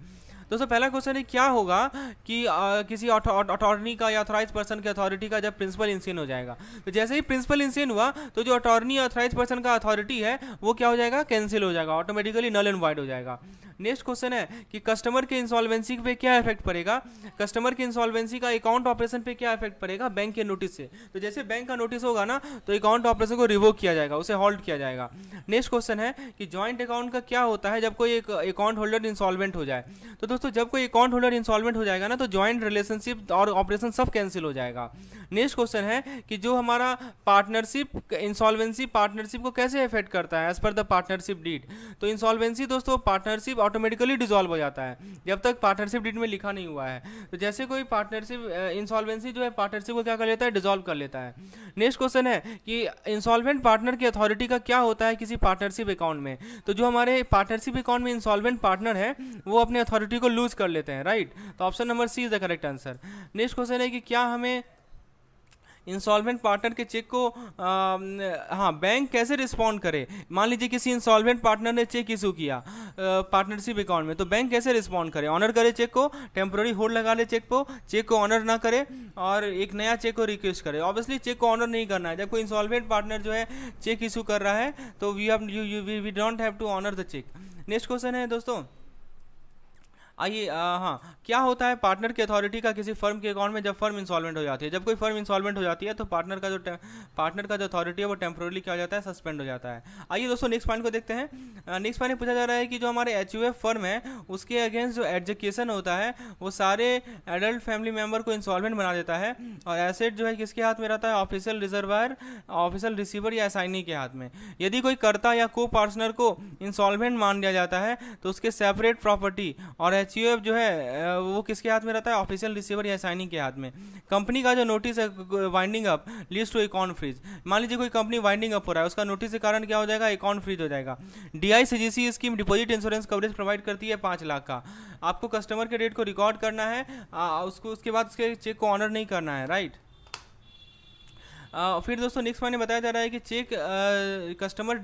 [SPEAKER 1] दोस्तों पहला क्वेश्चन है क्या होगा कि किसी अटॉर्नी का या ऑथराइज पर्सन की अथॉरिटी का जब प्रिंसिपल इंसियन हो जाएगा, तो जैसे ही प्रिंसिपल इंसियन हुआ तो जो अटॉर्नी या ऑथराइज पर्सन का अथॉरिटी है वो क्या हो जाएगा, कैंसिल हो जाएगा, ऑटोमेटिकली नल एंड वाइड हो जाएगा। नेक्स्ट क्वेश्चन है कि कस्टमर के इंसॉल्वेंसी पे क्या इफेक्ट पड़ेगा, कस्टमर के इंसॉल्वेंसी का अकाउंट ऑपरेशन पे क्या इफेक्ट पड़ेगा, बैंक के नोटिस से। तो जैसे बैंक का नोटिस होगा ना तो अकाउंट ऑपरेशन को रिवोक किया जाएगा, उसे हॉल्ट किया जाएगा। नेक्स्ट क्वेश्चन है कि जॉइंट अकाउंट का क्या होता है जब कोई एक अकाउंट होल्डर इंसॉल्वेंट हो जाए। तो दोस्तों जब कोई अकाउंट होल्डर इंसॉल्वेंट हो जाएगा ना तो जॉइंट रिलेशनशिप और ऑपरेशन सब कैंसिल हो जाएगा। नेक्स्ट क्वेश्चन है कि जो हमारा पार्टनरशिप इंसॉल्वेंसी पार्टनरशिप को कैसे इफेक्ट करता है as per the partnership deed. तो इंसॉल्वेंसी दोस्तों पार्टनरशिप ऑटोमेटिकली डिसॉल्व हो जाता है जब तक पार्टनरशिप डीड में लिखा नहीं हुआ है। तो जैसे कोई पार्टनरशिप इंसॉल्वेंसी जो है पार्टनरशिप को क्या कर लेता है, डिसॉल्व कर लेता है। नेक्स्ट क्वेश्चन है कि इंसॉल्वेंट पार्टनर की अथॉरिटी का क्या होता है किसी पार्टनरशिप अकाउंट में। तो जो हमारे पार्टनरशिप अकाउंट में इंसॉल्वेंट पार्टनर है वो अपने अथॉरिटी को लूज कर लेते हैं, राइट। तो option number C is the correct answer. Next question है कि क्या हमें इंसॉल्वेंट पार्टनर के चेक को बैंक कैसे रिस्पॉन्ड करे। मान लीजिए किसी इंसॉल्वेंट पार्टनर ने चेक इशू किया पार्टनरशिप अकाउंट में, तो बैंक कैसे रिस्पॉन्ड करे, ऑनर करे चेक को, टेम्पोररी होल्ड लगा ले चेक को ऑनर ना करे और एक नया चेक को रिक्वेस्ट करे। ऑब्वियसली चेक को ऑनर नहीं करना है। जब कोई इंसॉल्वेंट पार्टनर जो है चेक इशू कर रहा है तो we don't have to honour the cheque. Next question है दोस्तों, आइए क्या होता है पार्टनर की अथॉरिटी का किसी फर्म के अकाउंट में जब फर्म इंसॉल्वेंट हो जाती है। जब कोई फर्म इंसॉल्वेंट हो जाती है तो पार्टनर का जो अथॉरिटी है वो टेम्पोरली क्या हो जाता है, सस्पेंड हो जाता है। आइए दोस्तों नेक्स्ट पॉइंट को देखते हैं। नेक्स्ट पॉइंट पूछा जा रहा है कि जो हमारे एचयूएफ फर्म है उसके अगेंस्ट जो एडजुकेशन होता है वो सारे एडल्ट फैमिली मेंबर को इंसॉल्वेंट बना देता है और एसेट जो है किसके हाथ में रहता है, ऑफिशियल रिजर्वर, ऑफिशियल रिसीवर या असाइनी के हाथ में। यदि कोई कर्ता या को पार्टनर को इंसॉल्वेंट मान लिया जाता है तो उसके सेपरेट प्रॉपर्टी और एचयूएफ जो है वो किसके हाथ में रहता है, ऑफिशियल रिसीवर या असाइनी के हाथ में। कंपनी का जो नोटिस है winding up leads to account freeze. मान लीजिए कोई कंपनी वाइंडिंग अप हो रहा है, उसका नोटिस के कारण क्या हो जाएगा, अकाउंट फ्रीज हो जाएगा। DICGC scheme deposit insurance coverage provide करती है 5 लाख का। आपको कस्टमर के डेट को रिकॉर्ड करना है, उसके बाद उसके चेक को ऑनर नहीं करना है, राइट। फिर दोस्तों नेक्स्ट पॉइंट बताया जा रहा है कि चेक कस्टमर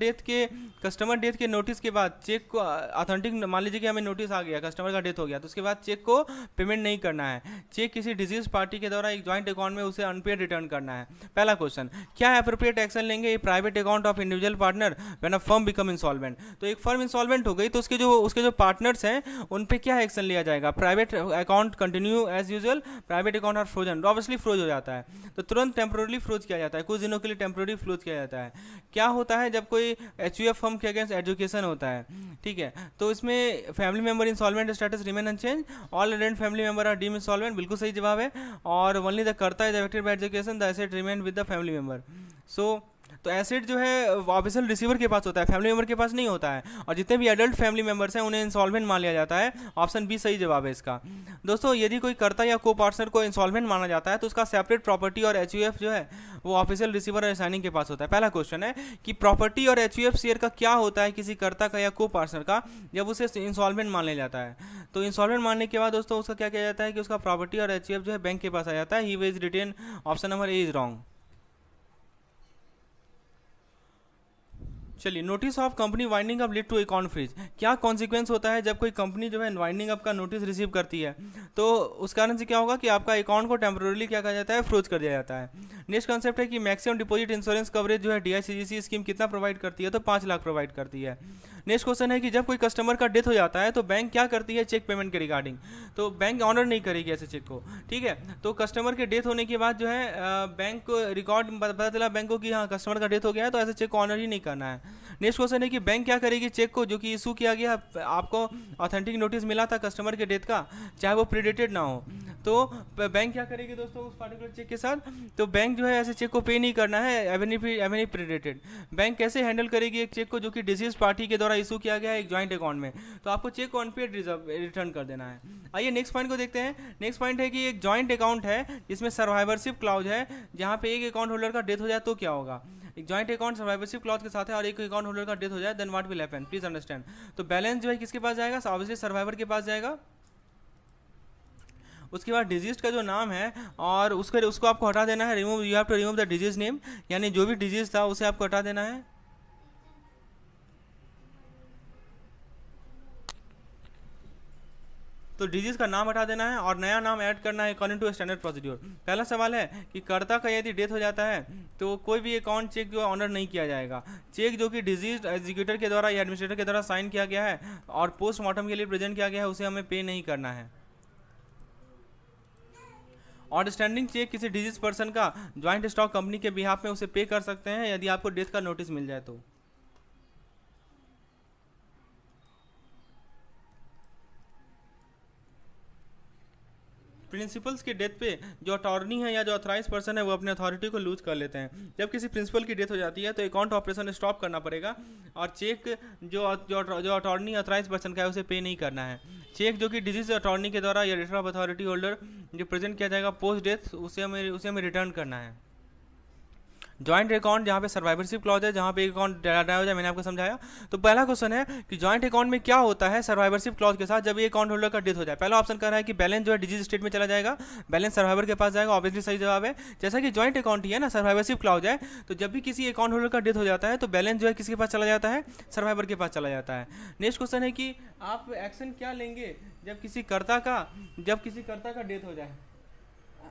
[SPEAKER 1] डेथ के नोटिस के बाद चेक को ऑथेंटिक, मान लीजिए कि हमें नोटिस आ गया, कस्टमर का डेथ हो गया, तो उसके बाद चेक को पेमेंट नहीं करना है। चेक किसी डिजीज पार्टी के द्वारा एक जॉइंट अकाउंट में उसे अनपेड रिटर्न करना है। पहला क्वेश्चन, क्या एप्रोप्रिएट एक्शन लेंगे a private account of individual partner when a firm become insolvent. तो एक फर्म इंसॉल्वेंट हो गई तो उसके जो पार्टनर्स हैं उन पे क्या एक्शन लिया जाएगा, private account continue as usual, private account और फ्रोजन, ऑब्वियसली फ्रोज हो जाता है तो तुरंत टेम्पोरली फ्रोज किया किया जाता है, कुछ दिनों के लिए टेम्प्रेरी फ्रोज किया जाता है। क्या होता है जब कोई एचयूएफ फर्म के अगेंस्ट एजुकेशन होता है, ठीक है, तो इसमें family member insolvent status remain unchange, all aren't family member are deem insolvent, बिल्कुल सही जवाब है। और only the karta is affected by adjudication, the asset remain with the family member. So तो एसेट जो है ऑफिशियल रिसीवर के पास होता है, फैमिली मेंबर के पास नहीं होता है, और जितने भी एडल्ट फैमिली मेंबर्स हैं उन्हें इंसॉल्वेंट मान लिया जाता है। ऑप्शन बी सही जवाब है इसका। दोस्तों यदि कोई कर्ता या को पार्टनर को इंसॉल्वेंट माना जाता है तो उसका सेपरेट प्रॉपर्टी और एचयूएफ जो है वो ऑफिशियल रिसीवर और असाइनिंग के पास होता है। पहला क्वेश्चन है कि प्रॉपर्टी और एचयूएफ शेयर का क्या होता है किसी कर्ता का या को पार्टनर का जब उसे इंसॉल्वेंट मान लिया जाता है। तो इंसॉल्वेंट मानने के बाद दोस्तों उसका क्या किया जाता है कि उसका प्रॉपर्टी और एचयूएफ जो है बैंक के पास आ जाता है। He is written, option number A is wrong. चलिए, notice of company winding up lead to account freeze. क्या कॉन्सिक्वेंस होता है जब कोई कंपनी जो है वाइंडिंग अप का नोटिस रिसीव करती है, तो उस कारण से क्या होगा कि आपका अकाउंट को टेम्पोरली क्या कहा जाता है, फ्रोज कर दिया जाता है। नेक्स्ट कॉन्सेप्ट है कि मैक्सिमम डिपॉजिट इंश्योरेंस कवरेज जो है डीआईसीजीसी स्कीम कितना प्रोवाइड करती है, तो 5 लाख प्रोवाइड करती है। नेक्स्ट क्वेश्चन है कि जब कोई कस्टमर का डेथ हो जाता है तो बैंक क्या करती है चेक पेमेंट के रिगार्डिंग, तो बैंक ऑनर नहीं करेगी ऐसे चेक को, ठीक है। तो कस्टमर के डेथ होने के बाद जो है बैंक को रिकॉर्ड पता चला बैंक को कि हाँ कस्टमर का डेथ हो गया है, तो ऐसे चेक को ऑनर ही नहीं करना है। नेक्स्ट क्वेश्चन है कि बैंक क्या करेगी चेक को जो कि इशू किया गया, आपको ऑथेंटिक नोटिस मिला था कस्टमर के डेथ का, चाहे वो प्रीडेटेड ना हो, तो बैंक क्या करेगी दोस्तों उस पार्टिकुलर चेक के साथ, तो बैंक जो है ऐसे चेक को पे नहीं करना है एवनी प्रीडेटेड। बैंक कैसे हैंडल करेगी एक चेक को जो कि डिसीज पार्टी के द्वारा इशू किया गया है एक जॉइंट अकाउंट में, तो आपको चेक को अनपेड रिटर्न कर देना है। आइए नेक्स्ट पॉइंट को देखते हैं। नेक्स्ट पॉइंट है कि एक जॉइंट अकाउंट है जिसमें सर्वाइवरशिप क्लॉज है, जहां पे एक अकाउंट होल्डर का डेथ हो जाए तो क्या होगा। एक जॉइंट अकाउंट सर्वाइवरशिप क्लॉज के साथ है और एक अकाउंट होल्डर का डेथ हो जाए, then what will happen, please understand. तो बैलेंस जो है किसके पास जाएगा, ऑब्वियसली सर्वाइवर के पास जाएगा। उसके बाद डिजीज का जो नाम है और उसको आपको हटा देना है, remove, you have to remove the deceased name, यानी जो भी डिजीज था उसे आपको हटा देना है। तो डिजीज का नाम हटा देना है और नया नाम ऐड करना है अकॉर्डिंग टू स्टैंडर्ड प्रोसीड्योर। पहला सवाल है कि कर्ता का यदि डेथ हो जाता है तो कोई भी अकाउंट चेक जो ऑनर नहीं किया जाएगा। चेक जो कि डिजीज एग्जीक्यूटर के द्वारा या एडमिनिस्ट्रेटर के द्वारा साइन किया गया है और पोस्टमार्टम के लिए प्रेजेंट किया गया है उसे हमें पे नहीं करना है। आउटस्टैंडिंग चेक किसी डिजीज पर्सन का ज्वाइंट स्टॉक कंपनी के बिहाफ में उसे पे कर सकते हैं यदि आपको डेथ का नोटिस मिल जाए तो। प्रिंसिपल्स की डेथ पे जो अटॉर्नी है या जो अथराइज पर्सन है वो अपने अथॉरिटी को लूज कर लेते हैं। जब किसी प्रिंसिपल की डेथ हो जाती है तो अकाउंट ऑपरेशन स्टॉप करना पड़ेगा और चेक जो अटॉर्नी अथराइज पर्सन का है उसे पे नहीं करना है। चेक जो कि डिजीज अटॉर्नी के द्वारा या लेटर ऑफ अथॉरिटी होल्डर जो प्रेजेंट किया जाएगा पोस्ट डेथ उसे हमें रिटर्न करना है। जॉइंट अकाउंट जहाँ पे सर्वाइवरशिप क्लॉज है, जहाँ पे एक अकाउंट डाया हो जाए, मैंने आपको समझाया। तो पहला क्वेश्चन है कि जॉइंट अकाउंट में क्या होता है सर्वाइवरशिप क्लॉज के साथ जब ये अकाउंट होल्डर का डेथ हो जाए। पहला ऑप्शन कह रहा है कि बैलेंस जो है डिजीज स्टेट में चला जाएगा, बैलेंस सर्वाइवर के पास जाएगा, ऑब्वियसली सही जवाब है। जैसा कि जॉइंट अकाउंट ही है ना, सर्वाइवरशिप क्लॉज है, तो जब भी किसी अकाउंट होल्डर का डेथ हो जाता है तो बैलेंस जो है किसके पास चला जाता है, सर्वाइवर के पास चला जाता है। नेक्स्ट क्वेश्चन है कि आप एक्शन क्या लेंगे जब किसी कर्ता का डेथ हो जाए।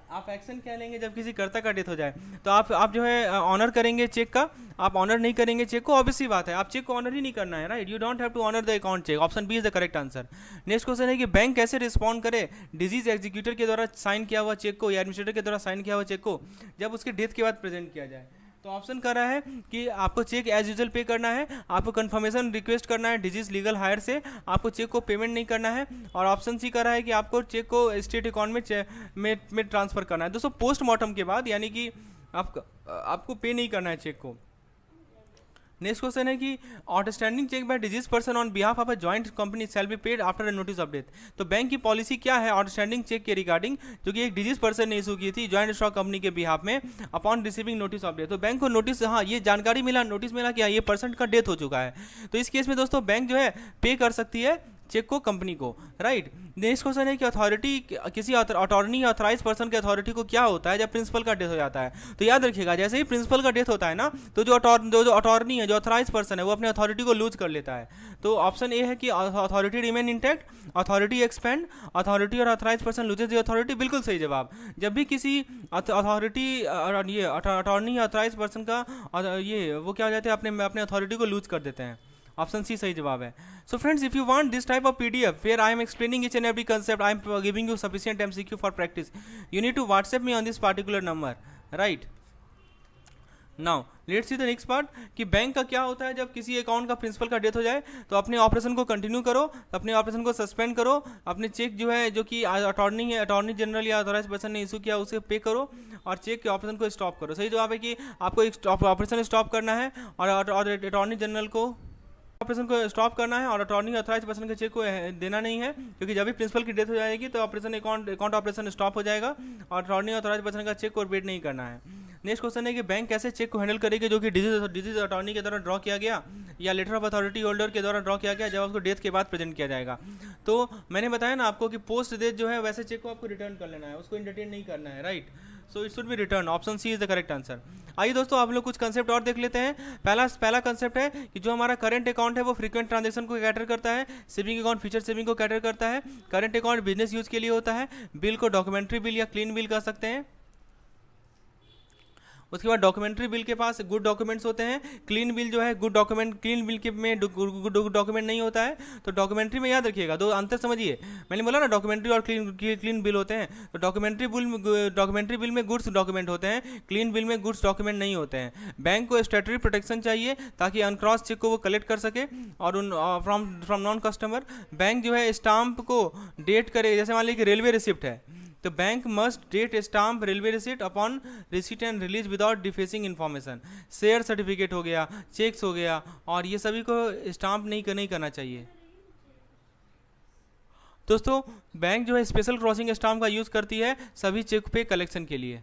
[SPEAKER 1] आप एक्शन क्या लेंगे जब किसी कर्ता का डेथ हो जाए, तो आप जो है ऑनर करेंगे चेक का, आप ऑनर नहीं करेंगे चेक को, ऑब्वियस सी बात है आप चेक को ऑनर ही नहीं करना है, right. You don't have to honour the account cheque, option B is the correct answer. Next question है कि बैंक कैसे रिस्पॉन्ड करे डिजीज एग्जीक्यूटर के द्वारा साइन किया हुआ चेक को या एडमिनिस्ट्रेटर के द्वारा साइन किया हुआ चेक को जब उसके डेथ के बाद प्रेजेंट किया जाए। तो ऑप्शन कर रहा है कि आपको चेक एज यूजुअल पे करना है, आपको कंफर्मेशन रिक्वेस्ट करना है डिजीज लीगल हायर से, आपको चेक को पेमेंट नहीं करना है, और ऑप्शन सी कर रहा है कि आपको चेक को स्टेट अकाउंट में ट्रांसफर करना है। दोस्तों पोस्टमार्टम के बाद यानी कि आपको पे नहीं करना है चेक को। नेक्स्ट क्वेश्चन है कि outstanding cheque by deceased person on behalf of a joint company shall be paid after a notice of death. तो बैंक की पॉलिसी क्या है आउटस्टैंडिंग चेक के रिगार्डिंग जो कि एक डिजीज पर्सन ने इशू की थी जॉइंट स्टॉक कंपनी के बिहाफ में upon receiving notice of death. तो बैंक को नोटिस, हाँ ये जानकारी मिला, नोटिस मिला कि ये पर्सन का डेथ हो चुका है, तो इस केस में दोस्तों बैंक जो है पे कर सकती है चेक को कंपनी को, राइट। नेक्स्ट क्वेश्चन है कि अथॉरिटी किसी अटॉर्नी या अथराइज पर्सन के अथॉरिटी को क्या होता है जब प्रिंसिपल का डेथ हो जाता है। तो याद रखिएगा जैसे ही प्रिंसिपल का डेथ होता है ना तो जो अटॉर्नी है, जो अथराइज पर्सन है वो अपने अथॉरिटी को लूज कर लेता है। तो ऑप्शन ए है कि authority remain intact, authority expand, authority और authorise person loses the authority, बिल्कुल सही जवाब। जब भी किसी अथॉरिटी ये अटॉर्नी या अथराइज पर्सन का वो क्या हो जाते हैं अपने अथॉरिटी को लूज कर देते हैं, ऑप्शन सी सही जवाब है। So friends, if you want this type of PDF where I am explaining each and every concept, I am giving you sufficient MCQ for practice, you need to WhatsApp me on this particular number, right? Now let's see the next part कि bank का क्या होता है जब किसी account का principal का death हो जाए तो अपने ऑपरेशन को कंटिन्यू करो, अपने ऑपरेशन को सस्पेंड करो, अपने चेक जो है जो कि अटॉर्नी जनरल या अथॉराइज पर्सन ने इशू किया उसे पे करो और चेक के ऑपरेशन को स्टॉप करो। सही जवाब है कि आपको एक ऑपरेशन स्टॉप करना है और अटॉर्नी जनरल को ऑपरेशन को स्टॉप करना है और अटॉर्नी अथॉराइज पर्सन के चेक को देना नहीं है, क्योंकि जब भी प्रिंसिपल की डेथ हो जाएगी तो ऑपरेशन अकाउंट ऑपरेशन स्टॉप हो जाएगा और अटॉर्नी अथॉराइज पर्सन का चेक को पेड नहीं करना है। नेक्स्ट क्वेश्चन है कि बैंक कैसे चेक को हैंडल करेगी जो कि डिजीज अटॉर्नी के द्वारा ड्रॉ किया गया या लेटर ऑफ अथॉरिटी होल्डर के द्वारा ड्रॉ किया गया जब उसको डेथ के बाद प्रेजेंट किया जाएगा। तो मैंने बताया ना आपको कि पोस्ट डेथ जो है वैसे चेक को आपको रिटर्न कर लेना है, उसको इंटरटेन नहीं करना है, right. So it should be return, option C is the correct answer. आइए दोस्तों आप लोग कुछ कंसेप्ट और देख लेते हैं। पहला कंसेप्ट है कि जो हमारा करंट अकाउंट है वो फ्रीक्वेंट ट्रांजैक्शन को कैटर करता है, सेविंग अकाउंट फ्यूचर सेविंग को कैटर करता है, करंट अकाउंट बिजनेस यूज के लिए होता है, बिल को डॉक्यूमेंट्री बिल या क्लीन बिल कह सकते हैं। उसके बाद डॉक्यूमेंट्री बिल के पास गुड डॉक्यूमेंट्स होते हैं, क्लीन बिल जो है गुड डॉक्यूमेंट, क्लीन बिल के में गुड डॉक्यूमेंट नहीं होता है। तो डॉक्यूमेंट्री में याद रखिएगा, दो अंतर समझिए। मैंने बोला ना डॉक्यूमेंट्री और क्लीन बिल होते हैं, तो डॉक्यूमेंट्री बिल में गुड्स डॉक्यूमेंट होते हैं, क्लीन बिल में गुड्स डॉक्यूमेंट नहीं होते हैं। बैंक को स्टैट्यूटरी प्रोटेक्शन चाहिए ताकि अनक्रॉस चेक को वो कलेक्ट कर सके और उन फ्रॉम नॉन कस्टमर। बैंक जो है स्टाम्प को डेट करे, जैसे मान लीजिए कि रेलवे रिसिप्ट है तो bank must date stamp railway receipt upon receipt and release without defacing information. Share certificate हो गया, चेक्स हो गया, और ये सभी को स्टाम्प नहीं करना चाहिए। दोस्तों बैंक जो है स्पेशल क्रॉसिंग स्टाम्प का यूज करती है सभी चेक पे कलेक्शन के लिए।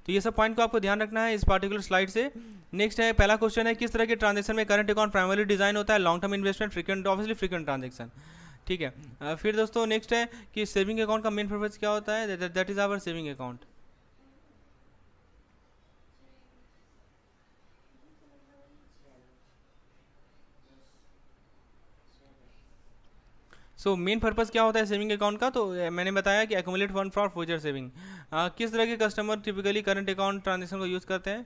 [SPEAKER 1] तो ये सब पॉइंट को आपको ध्यान रखना है इस पार्टिकुलर स्लाइड से। नेक्स्ट है पहला क्वेश्चन है किस तरह के ट्रांजेक्शन में करंट अकाउंट प्राइमरी डिजाइन होता है, long term investment, frequent, obviously frequent transaction. ठीक है, फिर दोस्तों नेक्स्ट है कि सेविंग अकाउंट का मेन पर्पज क्या होता है, that is our saving account. So main purpose क्या होता है सेविंग अकाउंट का, तो मैंने बताया कि accumulate fund for future saving. किस तरह के customer typically current account transaction को यूज़ करते हैं।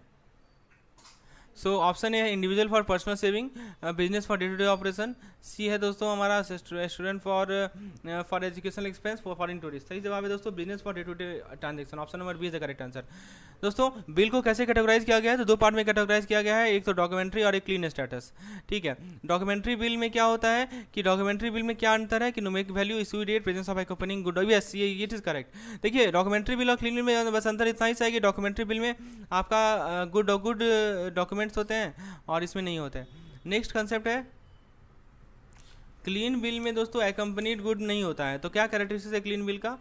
[SPEAKER 1] सो ऑप्शन ए है individual for personal saving, business for day to day operation. C है दोस्तों हमारा student for educational expense for foreign tourist. सही जवाब है दोस्तों business for day to day transaction, option number B is the correct answer. दोस्तों bill को कैसे कैटेगराइज किया गया है, तो दो पार्ट में कैटेगराइज किया गया है, एक तो डॉक्यूमेंट्री और एक क्लीन स्टेटस। ठीक है, डॉक्यूमेंट्री बिल में क्या होता है कि डॉक्यूमेंट्री बिल में क्या अंतर है कि numeric value, issue date, presence of accompanying good, yes ये इट इज करेक्ट। देखिए डॉक्यूमेंट्री बिल और क्लीन बिल में बस अंतर इतना ही है कि डॉक्यूमेंट्री बिल में आपका गुड डॉक्यूमेंट्स होते हैं और इसमें नहीं होते। नेक्स्ट कंसेप्ट है क्लीन बिल में दोस्तों अकम्पनीड गुड नहीं होता है। तो क्या कैरेक्टरिस्टिक्स है क्लीन बिल का,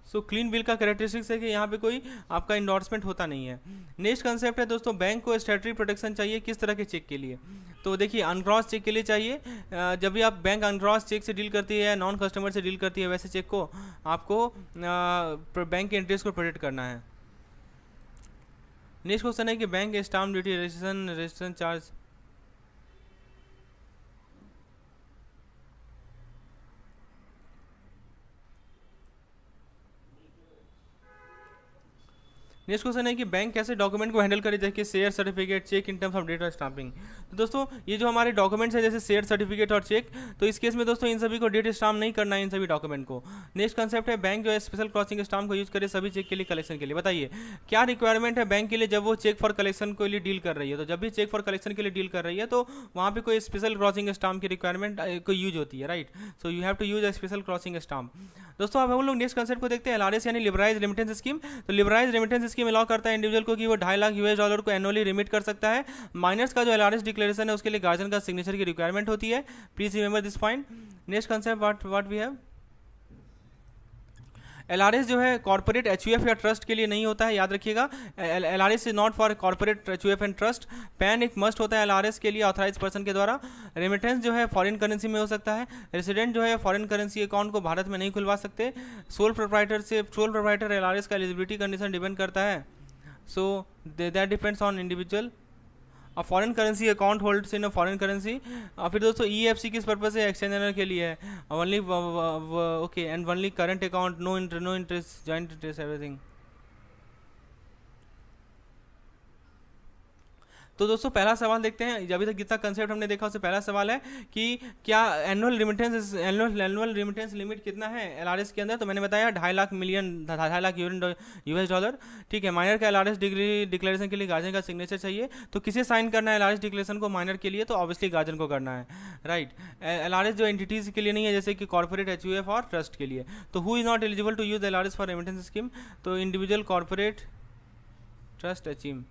[SPEAKER 1] सो क्लीन बिल का कैरेक्टरिस्टिक्स है कि यहाँ पे कोई आपका इंडोर्समेंट होता नहीं है। नेक्स्ट कंसेप्ट है दोस्तों बैंक को स्टैट्यूटरी प्रोटेक्शन चाहिए किस तरह के चेक के लिए, तो देखिए अनक्रॉस चेक के लिए चाहिए। जब भी आप बैंक अनक्रॉस चेक से डील करती है, नॉन कस्टमर से डील करती है, वैसे चेक को आपको बैंक के इंटरेस्ट को प्रोटेक्ट करना है। नेक्स्ट क्वेश्चन है कि bank stamp duty registration charge. Next question है कि बैंक कैसे डॉक्यूमेंट को हैंडल करे, जैसे share certificate, cheque in terms of date और स्टाम्पिंग। तो दोस्तों ये जो हमारे डॉक्यूमेंट्स है जैसे शेयर सर्टिफिकेट और चेक, तो इस केस में दोस्तों इन सभी को डेट स्टाम्प नहीं करना है इन सभी डॉक्यूमेंट को। नेक्स्ट कंसेप्ट है बैंक जो है स्पेशल क्रॉसिंग स्टाम्प को यूज करे सभी चेक के लिए कलेक्शन के लिए। बताइए क्या रिक्वायरमेंट है बैंक के लिए जब वो चेक फॉर कलेक्शन के लिए डील कर रही है, तो जब भी चेक फॉर कलेक्शन के लिए डील कर रही है तो वहाँ पे कोई स्पेशल क्रॉसिंग स्टाम्प की रिक्वायरमेंट को यूज होती है, right. So you have to use a special crossing stamp. दोस्तों अब हम लोग नेक्स्ट कंसेप्ट को देखते हैं, एलआरएस यानी लिबराइज रेमिटेंस स्कीम। तो लिबराइज रेमिटेंस स्कीम अलाउ करता है इंडिविजुअल को कि वो 2.5 लाख US$ को एनुअली रिमिट कर सकता है। माइनर्स का जो एलआरएस डिक्लेरेशन है उसके लिए गार्जियन का सिग्नेचर की रिक्वायरमेंट होती है। Please remember this point. Next concept what we have, LRS जो है कॉर्पोरेट एचयूएफ या ट्रस्ट के लिए नहीं होता है, याद रखिएगा। LRS is not for corporate HUF and trust. Pan एक मस्ट होता है एलआरएस के लिए ऑथराइज पर्सन के द्वारा। रेमिटेंस जो है फॉरेन करेंसी में हो सकता है। रेसिडेंट जो है फॉरेन करेंसी अकाउंट को भारत में नहीं खुलवा सकते। सोल प्रोप्राइटर एलआरएस का एलिजिबिलिटी कंडीशन डिपेंड करता है, so that depends on individual. और foreign currency account holds in foreign currency. फिर दोस्तों ईएफसी किस पर्पज से, एक्सचेंज जनरल के लिए है only, okay, and only current account, no interest, joint interest, everything. तो दोस्तों पहला सवाल देखते हैं, अभी तक जितना कंसेप्ट हमने देखा उससे पहला सवाल है कि क्या एनुअल रिमिटेंस लिमिट कितना है एलआरएस के अंदर। तो मैंने बताया 2.5 लाख यूएस डॉलर। ठीक है, माइनर का एलआरएस डिक्लेरेशन के लिए गार्जियन का सिग्नेचर चाहिए। तो किसे साइन करना है एलआरएस डिक्लेरेशन को माइनर के लिए? तो ऑब्वियसली गार्जियन को करना है, राइट। एलआरएस जो एंटिटीज के लिए नहीं है, जैसे कि कॉर्पोरेट, एचयूएफ और ट्रस्ट के लिए। तो who is not eligible to use LRS for remittance scheme? तो individual, corporate, trust, HEM.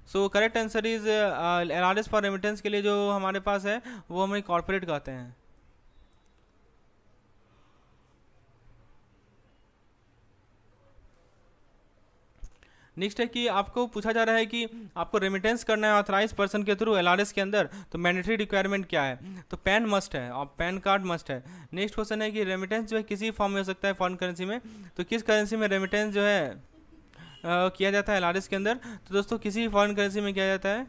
[SPEAKER 1] So correct answer is LRS for remittance के लिए जो हमारे पास है वो हमें कॉर्पोरेट कहते हैं। नेक्स्ट है कि आपको पूछा जा रहा है कि आपको रेमिटेंस करना है ऑथराइज पर्सन के थ्रू एलआरएस के अंदर, तो मैंडेटरी रिक्वायरमेंट क्या है? तो पैन मस्ट है और पैन कार्ड मस्ट है। नेक्स्ट क्वेश्चन है कि रेमिटेंस जो है किसी फॉर्म में हो सकता है फॉरेन करेंसी में, तो किस करेंसी में रेमिटेंस जो है किया जाता है एलआरएस के अंदर? तो दोस्तों किसी फॉरेन करेंसी में किया जाता है।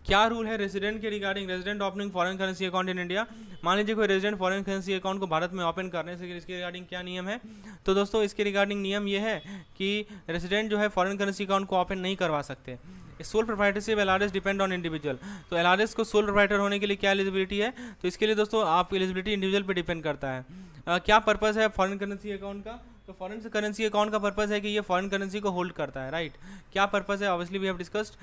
[SPEAKER 1] क्या रूल है रेजिडेंट के regarding resident opening foreign currency account in India? मान लीजिए कोई रेजिडेंट फॉरेन करेंसी अकाउंट को भारत में ओपन करने से इसके रिगार्डिंग क्या नियम है? तो दोस्तों इसके रिगार्डिंग नियम ये है कि रेजिडेंट जो है फॉरेन करेंसी अकाउंट को ओपन नहीं करवा सकते। Sole proprietorship LRS depend on individual. तो एलआरएस को सोल प्रोप्राइटर होने के लिए क्या एलिजिबिलिटी है? तो इसके लिए दोस्तों आप एलिजिबिलिटी इंडिविजुअल पे डिपेंड करता है। क्या पर्पस है फॉरेन करेंसी अकाउंट का? तो फॉरेन करेंसी अकाउंट का पर्पस है कि ये फॉरेन करेंसी को होल्ड करता है, राइट। क्या पर्पस है? Obviously we have discussed.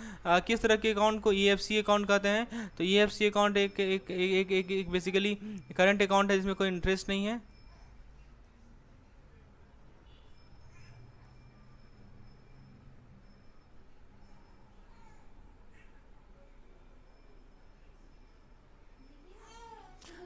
[SPEAKER 1] किस तरह के अकाउंट को ईएफसी अकाउंट कहते हैं? तो ईएफसी अकाउंट एक बेसिकली करंट अकाउंट है जिसमें कोई इंटरेस्ट नहीं है।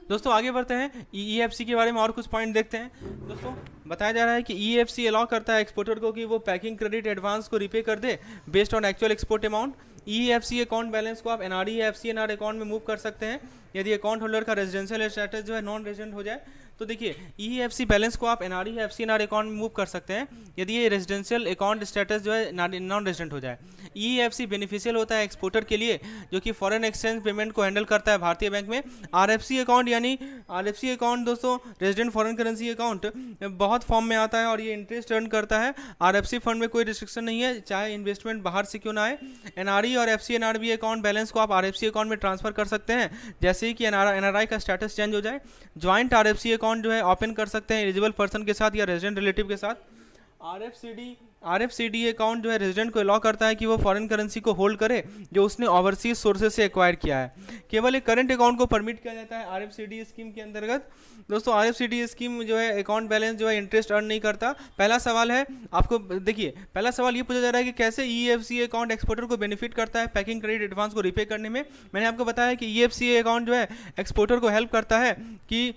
[SPEAKER 1] दोस्तों आगे बढ़ते हैं, ईएफसी के बारे में और कुछ पॉइंट देखते हैं। दोस्तों बताया जा रहा है कि ईएफसी अलाउ करता है एक्सपोर्टर को कि वो पैकिंग क्रेडिट एडवांस को रिपे कर दे based on actual export amount. EFC account balance को आप एनआरई या एफसीएनआर अकाउंट में मूव कर सकते हैं यदि अकाउंट होल्डर का रेजिडेंशियल स्टेटस जो है नॉन रेजिडेंट हो जाए। तो देखिए ईएफसी बैलेंस को आप एनआरई या एफसीएनआर अकाउंट में मूव कर सकते हैं यदि ये रेजिडेंशियल अकाउंट स्टेटस जो है नॉन रेजिडेंट हो जाए। ईएफसी बेनिफिशियल होता है एक्सपोर्टर के लिए जो कि फॉरेन एक्सचेंज पेमेंट को हैंडल करता है भारतीय बैंक में। आरएफसी अकाउंट यानी आरएफसी अकाउंट दोस्तों रेजिडेंट फॉरेन करेंसी अकाउंट बहुत फॉर्म में आता है और ये इंटरेस्ट अर्न करता है। आरएफसी फंड में कोई रिस्ट्रिक्शन नहीं है चाहे इन्वेस्टमेंट बाहर से क्यों ना आए। एनआरई और एफसीएनआरबी अकाउंट बैलेंस को आप आरएफसी अकाउंट में ट्रांसफर कर सकते हैं जैसे ही कि एनआरआई का स्टेटस चेंज हो जाए। ज्वाइंट आरएफसी अकाउंट जो है ओपन कर सकते हैं एलिजिबल पर्सन के साथ या रेजिडेंट रिलेटिव के साथ। आरएफसीडी अकाउंट जो है रेजिडेंट को अलाउ करता है कि वो फॉरेन करेंसी को होल्ड करे जो उसने ओवरसीज सोर्सेज से एक्वायर किया है। केवल एक करंट अकाउंट को परमिट किया जाता है आरएफसीडी स्कीम के अंतर्गत। दोस्तों आरएफसीडी स्कीम जो है अकाउंट बैलेंस जो है इंटरेस्ट अर्न नहीं करता। पहला सवाल है आपको देखिए, पहला सवाल ये पूछा जा रहा है कि कैसे ईएफसी अकाउंट एक्सपोर्टर को बेनिफिट करता है पैकिंग क्रेडिट एडवांस को रिपे करने में। मैंने आपको बताया कि ईएफसी अकाउंट जो है एक्सपोर्टर को हेल्प करता है कि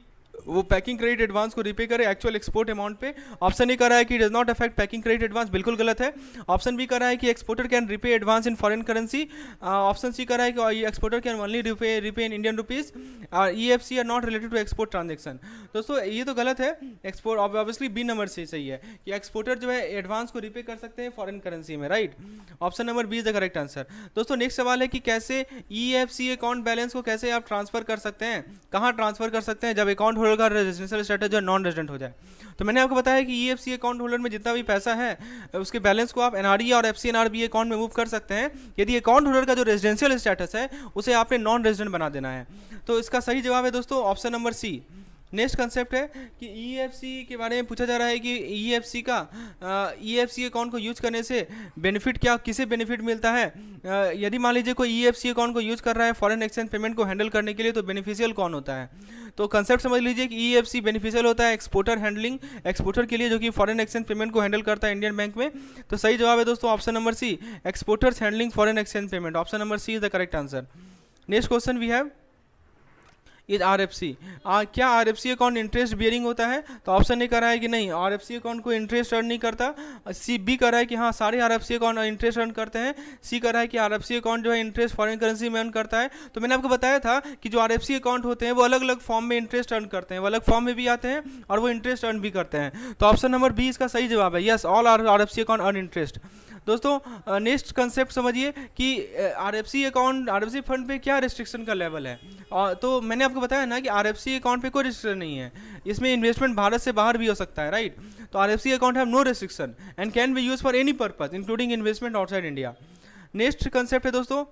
[SPEAKER 1] वो पैकिंग क्रेडिट एडवांस को रिपे करे एक्चुअल एक्सपोर्ट अमाउंट पे। ऑप्शन ए कर रहा है कि does not affect packing credit advance, बिल्कुल गलत है। ऑप्शन बी कर रहा है कि exporter can repay advance in foreign currency. Option C कर रहा है कि exporter can only repay in Indian rupees. EFC are not related to export transaction. दोस्तों ये तो गलत है। एक्सपोर्ट ऑब्वियसली बी नंबर से सही है कि एक्सपोर्टर जो है एडवांस को रिपे कर सकते हैं फॉरेन करेंसी में, right. Option number B is the correct answer. दोस्तों नेक्स्ट सवाल है कि कैसे ईएफसी अकाउंट बैलेंस को कैसे आप ट्रांसफर कर सकते हैं, कहाँ ट्रांसफर कर सकते हैं जब अकाउंट होल्डर का रेजिडेंशियल स्टेटस जो नॉन रेजिडेंट हो जाए। तो मैंने आपको बताया कि ईएफसी अकाउंट होल्डर में जितना भी पैसा है उसके बैलेंस को आप एनआरई और एफसीएनआरबी अकाउंट में मूव कर सकते हैं यदि अकाउंट होल्डर का जो रेजिडेंशियल स्टेटस है उसे आपने नॉन रेजिडेंट बना देना है। तो इसका सही जवाब है दोस्तों option number C. Next concept है कि ईएफसी के बारे में पूछा जा रहा है कि ईएफसी अकाउंट को यूज करने से बेनिफिट क्या, किसे बेनिफिट मिलता है। यदि मान लीजिए कोई ईएफसी अकाउंट को यूज कर रहा है फॉरेन एक्सचेंज पेमेंट को हैंडल करने के लिए तो बेनिफिशियल कौन होता है। तो कंसेप्ट समझ लीजिए कि ईएफसी बेनिफिशियल होता है एक्सपोर्टर हैंडलिंग, एक्सपोर्टर के लिए जो कि फॉरेन एक्सचेंज पेमेंट को हैंडल करता है इंडियन बैंक में। तो सही जवाब है दोस्तों option number C, exporters handling foreign exchange payment. Option number C is the correct answer. Next question we have is RFC. क्या आरएफसी अकाउंट इंटरेस्ट बियरिंग होता है? तो ऑप्शन ए कर रहा है कि नहीं, आरएफसी अकाउंट को इंटरेस्ट अर्न नहीं करता। सी बी कर रहा है कि हाँ सारे आरएफसी अकाउंट इंटरेस्ट अर्न करते हैं। सी कर रहा है कि आरएफसी अकाउंट जो है इंटरेस्ट फॉरेन करेंसी में अर्न करता है। तो मैंने आपको बताया था कि जो आरएफसी अकाउंट होते हैं वो अलग अलग फॉर्म में इंटरेस्ट अर्न करते हैं, वो अलग फॉर्म में भी आते हैं और वो इंटरेस्ट अर्न भी करते हैं। तो ऑप्शन नंबर बी इसका सही जवाब है, yes all RFC account earn interest. दोस्तों नेक्स्ट कंसेप्ट समझिए कि आरएफसी अकाउंट, आरएफसी फंड पे क्या रिस्ट्रिक्शन का लेवल है। तो मैंने आपको बताया ना कि आरएफसी अकाउंट पे कोई रिस्ट्रिक्शन नहीं है, इसमें इन्वेस्टमेंट भारत से बाहर भी हो सकता है, राइट। तो RFC account have no restriction and can be use for any purpose including investment outside India. Next concept है दोस्तों,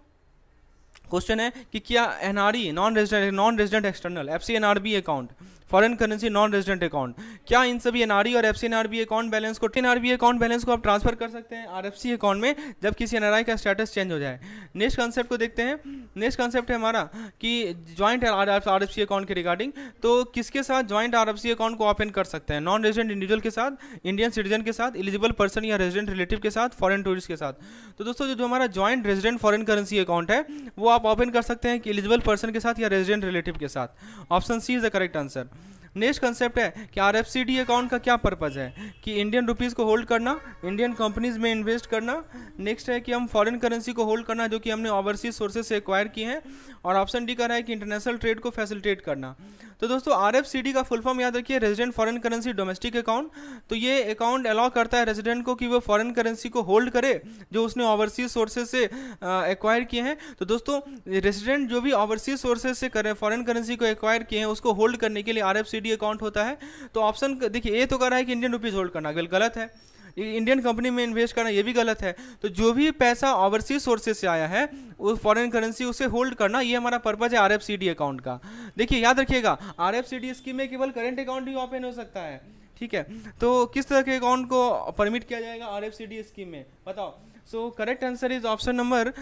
[SPEAKER 1] क्वेश्चन है कि क्या NRE non resident external FCNRB account, foreign currency non resident account, क्या इन सभी NRE और FCNRB account balance को एनआरबी अकाउंट बैलेंस को आप ट्रांसफर कर सकते हैं आरएफसी अकाउंट में जब किसी एनआरआई का स्टेटस चेंज हो जाए। नेक्स्ट कंसेप्ट को देखते हैं। नेक्स्ट कंसेप्ट है हमारा कि ज्वाइंट आरएफसी अकाउंट के रिगार्डिंग, तो किसके साथ ज्वाइंट आरएफसी अकाउंट को ओपन कर सकते हैं, नॉन रेजिडेंट इंडिविजुअल के साथ, इंडियन सिटीजन के साथ, एलिजिबल पर्सन या रेजिडेंट रिलेटिव के साथ, फॉरेन टूरिस्ट के साथ। तो दोस्तों जो हमारा joint resident foreign currency account है वो आप ओपन कर सकते हैं कि एलिजिबल पर्सन के साथ या रेजिडेंट रिलेटिव के साथ। Option C is the correct answer. Next concept है कि आरएफसीडी अकाउंट का क्या पर्पज़ है, कि इंडियन रुपीज़ को होल्ड करना, इंडियन कंपनीज में इन्वेस्ट करना। नेक्स्ट है कि हम फॉरेन करेंसी को होल्ड करना जो कि हमने ओवरसीज सोर्सेज से एक्वायर किए हैं, और ऑप्शन डी का है कि इंटरनेशनल ट्रेड को फैसिलिटेट करना। तो दोस्तों आरएफसीडी का फुल फॉर्म याद रखिए, resident foreign currency domestic account. तो ये अकाउंट अलाउ करता है रेजिडेंट को कि वो फॉरेन करेंसी को होल्ड करे जो उसने ओवरसीज सोर्सेज से एक्वायर किए हैं। तो दोस्तों रेजिडेंट जो भी ओवरसीज सोर्सेज से फॉरेन करेंसी को एक्वायर किए हैं उसको होल्ड करने के लिए आरएफसीडी अकाउंट होता है। तो ऑप्शन देखिए ए तो कर रहा है कि इंडियन रुपीज़ होल्ड करना, गलत है। इंडियन कंपनी में इन्वेस्ट करना ये भी गलत है। तो जो भी पैसा ओवरसीज सोर्सेज से आया है वो फॉरेन करेंसी उसे होल्ड करना, ये हमारा पर्पज है आरएफसीडी अकाउंट का। देखिए याद रखिएगा आरएफसीडी स्कीम में केवल करंट अकाउंट ही ओपन हो सकता है, ठीक है। तो किस तरह के अकाउंट को परमिट किया जाएगा आरएफसीडी स्कीम में, बताओ। So correct answer is option number,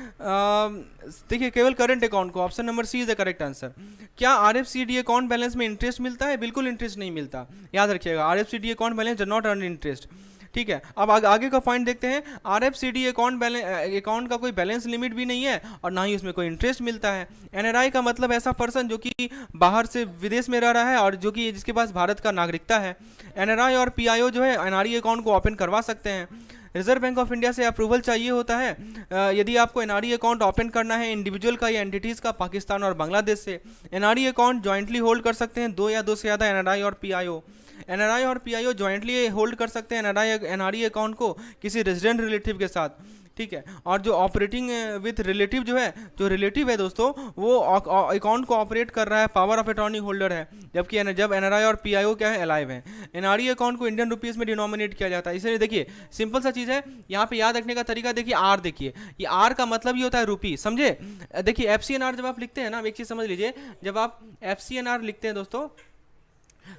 [SPEAKER 1] देखिए केवल करंट अकाउंट को, option number C is the correct answer. क्या आरएफसीडी अकाउंट बैलेंस में इंटरेस्ट मिलता है? बिल्कुल इंटरेस्ट नहीं मिलता, याद रखिएगा RFCD account balance does not earn interest, ठीक है। अब आगे का पॉइंट देखते हैं। आरएफसीडी अकाउंट का कोई बैलेंस लिमिट भी नहीं है और ना ही उसमें कोई इंटरेस्ट मिलता है। एनआरआई का मतलब ऐसा पर्सन जो कि बाहर से विदेश में रह रहा है और जो कि जिसके पास भारत का नागरिकता है। एनआरआई और पीआईओ जो है एनआरई अकाउंट को ओपन करवा सकते हैं। रिजर्व बैंक ऑफ इंडिया से अप्रूवल चाहिए होता है यदि आपको एनआरई अकाउंट ओपन करना है इंडिविजुअल का या एंटिटीज़ का पाकिस्तान और बांग्लादेश से। एनआरई अकाउंट ज्वाइंटली होल्ड कर सकते हैं दो या दो से ज़्यादा एनआरआई और पीआईओ। एनआरआई और पीआईओ ज्वाइंटली होल्ड कर सकते हैं एनआरई अकाउंट को किसी रेजिडेंट रिलेटिव के साथ, ठीक है। और जो ऑपरेटिंग विथ रिलेटिव जो रिलेटिव है दोस्तों वो अकाउंट को ऑपरेट कर रहा है, पावर ऑफ अटॉर्नी होल्डर है, जबकि जब एनआरआई और पीआईओ क्या है, अलाइव है। एनआरई अकाउंट को इंडियन रुपीज़ में डिनोमिनेट किया जाता है। इसलिए देखिए सिंपल सा चीज़ है, यहाँ पे याद रखने का तरीका देखिए, आर देखिए, ये आर का मतलब ये होता है रुपी, समझे। देखिए एफसीएनआर जब आप लिखते हैं ना, एक चीज़ समझ लीजिए, जब आप एफसीएनआर लिखते हैं दोस्तों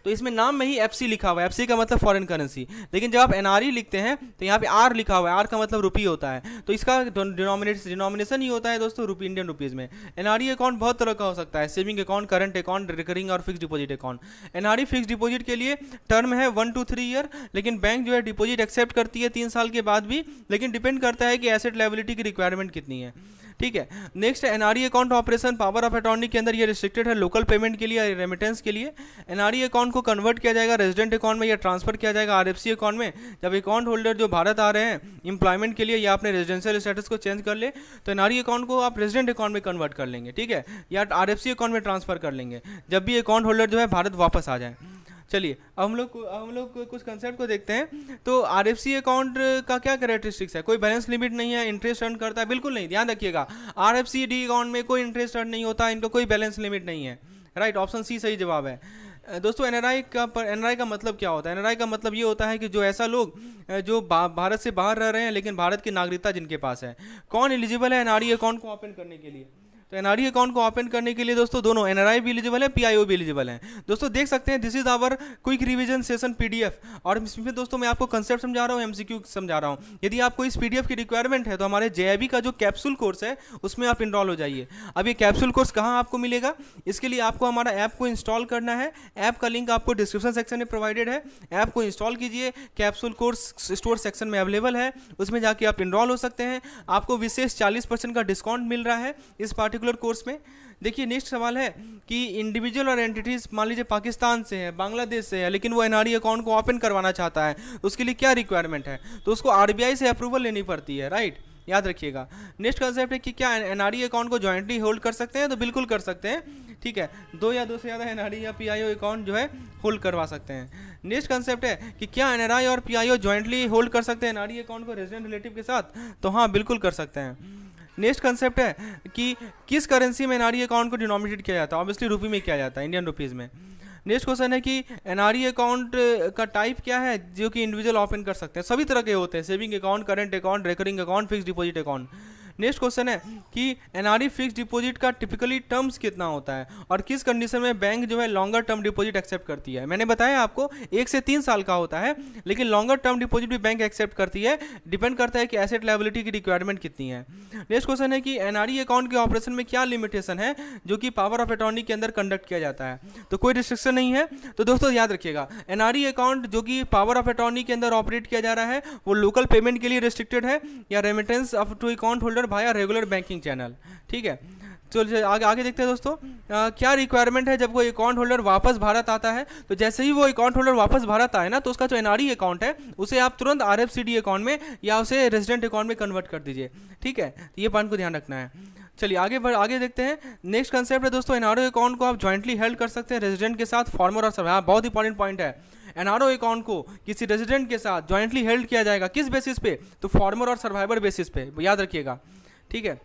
[SPEAKER 1] तो इसमें नाम में ही एफसी लिखा हुआ है, एफसी का मतलब फॉरेन करेंसी, लेकिन जब आप एनआरई लिखते हैं तो यहाँ पे आर लिखा हुआ है, आर का मतलब रुपी होता है। तो इसका डिनोमिनेशन ही होता है दोस्तों रुपी, इंडियन रुपीज़ में। एनआरई अकाउंट बहुत तरह का हो सकता है, saving account, current account, recurring और fix deposit account. NRE fix deposit के लिए टर्म है 1 to 3 ईयर, लेकिन बैंक जो है डिपॉजिट एक्सेप्ट करती है 3 साल के बाद भी, लेकिन डिपेंड करता है कि एसेट लायबिलिटी की रिक्वायरमेंट कितनी है, ठीक है। Next NRE account operation power of attorney के अंदर ये रिस्ट्रिक्टेड है लोकल पेमेंट के लिए या रेमिटेंस के लिए। एनआरई अकाउंट को कन्वर्ट किया जाएगा रेजिडेंट अकाउंट में या ट्रांसफर किया जाएगा आरएफसी अकाउंट में जब अकाउंट होल्डर जो भारत आ रहे हैं इंप्लॉयमेंट के लिए या अपने रेजिडेंशियल स्टेटस को चेंज कर ले तो एनआरई अकाउंट को आप रेजिडेंट अकाउंट में कन्वर्ट कर लेंगे, ठीक है, या आरएफसी अकाउंट में ट्रांसफर कर लेंगे जब भी अकाउंट होल्डर जो है भारत वापस आ जाए। चलिए अब हम लोग कुछ कंसेप्ट को देखते हैं। तो आरएफसी अकाउंट का क्या कैरेक्टरिस्टिक्स है, कोई बैलेंस लिमिट नहीं है, इंटरेस्ट अर्न करता है, बिल्कुल नहीं, ध्यान रखिएगा आरएफसीडी अकाउंट में कोई इंटरेस्ट अर्न नहीं होता, इनका कोई बैलेंस लिमिट नहीं है, राइट, ऑप्शन सी सही जवाब है। दोस्तों एनआरआई का मतलब क्या होता है? एनआरआई का मतलब ये होता है कि जो ऐसा लोग जो भारत से बाहर रह रहे हैं लेकिन भारत की नागरिकता जिनके पास है। कौन एलिजिबल है एनआरई अकाउंट को ओपन करने के लिए? तो एनआरई अकाउंट को ओपन करने के लिए दोस्तों दोनों एनआरआई भी एलिजिबल है, पीआईओ भी एलिजिबल है। दोस्तों देख सकते हैं this is our quick revision session PDF, और इसमें दोस्तों मैं आपको कंसेप्ट समझा रहा हूँ, एमसीक्यू समझा रहा हूँ। यदि आपको इस पीडीएफ की रिक्वायरमेंट है तो हमारे जेआईबी का जो कैप्सूल कोर्स है उसमें आप इनरोल हो जाइए। अब ये कैप्सूल कोर्स कहाँ आपको मिलेगा? इसके लिए आपको हमारा ऐप को इंस्टॉल करना है। ऐप का लिंक आपको डिस्क्रिप्शन सेक्शन में प्रोवाइडेड है, ऐप को इंस्टॉल कीजिए, कैप्सूल कोर्स स्टोर सेक्शन में अवेलेबल है, उसमें जाके आप इनरोल हो सकते हैं। आपको विशेष 40% का डिस्काउंट मिल रहा है इस पार्टिकुलर कोर्स में। देखिए नेक्स्ट सवाल है कि इंडिविजुअल और एंटिटीज मान लीजिए पाकिस्तान से है, बांग्लादेश से है, लेकिन वो एनआरई अकाउंट को ओपन करवाना चाहता है, तो उसके लिए क्या रिक्वायरमेंट है? तो उसको आरबीआई से अप्रूवल लेनी पड़ती है, राइट। याद रखिएगा। नेक्स्ट कंसेप्ट है कि क्या एनआरई अकाउंट को जॉइंटली होल्ड कर सकते हैं, तो बिल्कुल कर सकते हैं, ठीक है, 2 या 2 से ज़्यादा एनआरई या पीआईओ अकाउंट जो है होल्ड करवा सकते हैं। नेक्स्ट कंसेप्ट है कि क्या एनआरई और पीआईओ जॉइंटली होल्ड कर सकते हैं एनआरई अकाउंट को रेजिडेंट रिलेटिव के साथ, तो हाँ बिल्कुल कर सकते हैं। नेक्स्ट कंसेप्ट है कि किस करेंसी में एनआरई अकाउंट को डिनोमिनेट किया जाता है, ऑब्वियसली रुपी में किया जाता है, इंडियन रुपीज़ में। नेक्स्ट क्वेश्चन है कि एनआरई अकाउंट का टाइप क्या है जो कि इंडिविजुअल ओपन कर सकते हैं, सभी तरह के होते हैं, saving account, current account, recurring account, fix deposit account. Next question है कि एनआरई फिक्स डिपॉजिट का टिपिकली टर्म्स कितना होता है और किस कंडीशन में बैंक जो है लॉन्गर टर्म डिपॉजिट एक्सेप्ट करती है। मैंने बताया आपको 1 से 3 साल का होता है, लेकिन लॉन्गर टर्म डिपॉजिट भी बैंक एक्सेप्ट करती है, डिपेंड करता है कि एसेट लायबिलिटी की रिक्वायरमेंट कितनी है। नेक्स्ट क्वेश्चन है कि एनआरई अकाउंट के ऑपरेशन में क्या लिमिटेशन है जो कि पावर ऑफ अटॉर्नी के अंदर कंडक्ट किया जाता है, तो कोई रिस्ट्रिक्शन नहीं है। तो दोस्तों याद रखिएगा, एनआरई अकाउंट जो कि पावर ऑफ अटॉर्नी के अंदर ऑपरेट किया जा रहा है वो लोकल पेमेंट के लिए रिस्ट्रिक्टेड है या remittance of to account holder भाया रेगुलर बैंकिंग चैनल, ठीक है। चलिए आगे देखते हैं दोस्तों, क्या रिक्वायरमेंट है जब कोई अकाउंट होल्डर वापस भारत आता है, तो जैसे ही वो अकाउंट होल्डर वापस भारत आए ना, तो उसका जो एनआरई अकाउंट है उसे आप तुरंत आरएफसीडी अकाउंट में या उसे रेजिडेंट अकाउंट में कन्वर्ट कर दीजिए, ठीक है, तो ये पॉइंट को ध्यान रखना है। चलिए आगे देखते हैं। नेक्स्ट कंसेप्ट है दोस्तों, एनआरओ अकाउंट को आप ज्वाइंटली हेल्ड कर सकते हैं रेजिडेंट के साथ, फॉर्मर और सर्वाइवर, बहुत इंपॉर्टेंट पॉइंट है। एनआरओ अकाउंट को किसी रेजिडेंट के साथ ज्वाइंटली हेल्ड किया जाएगा, किस बेसिस पे, तो फॉर्मर और सर्वाइवर बेसिस पे, याद रखिएगा, ठीक है।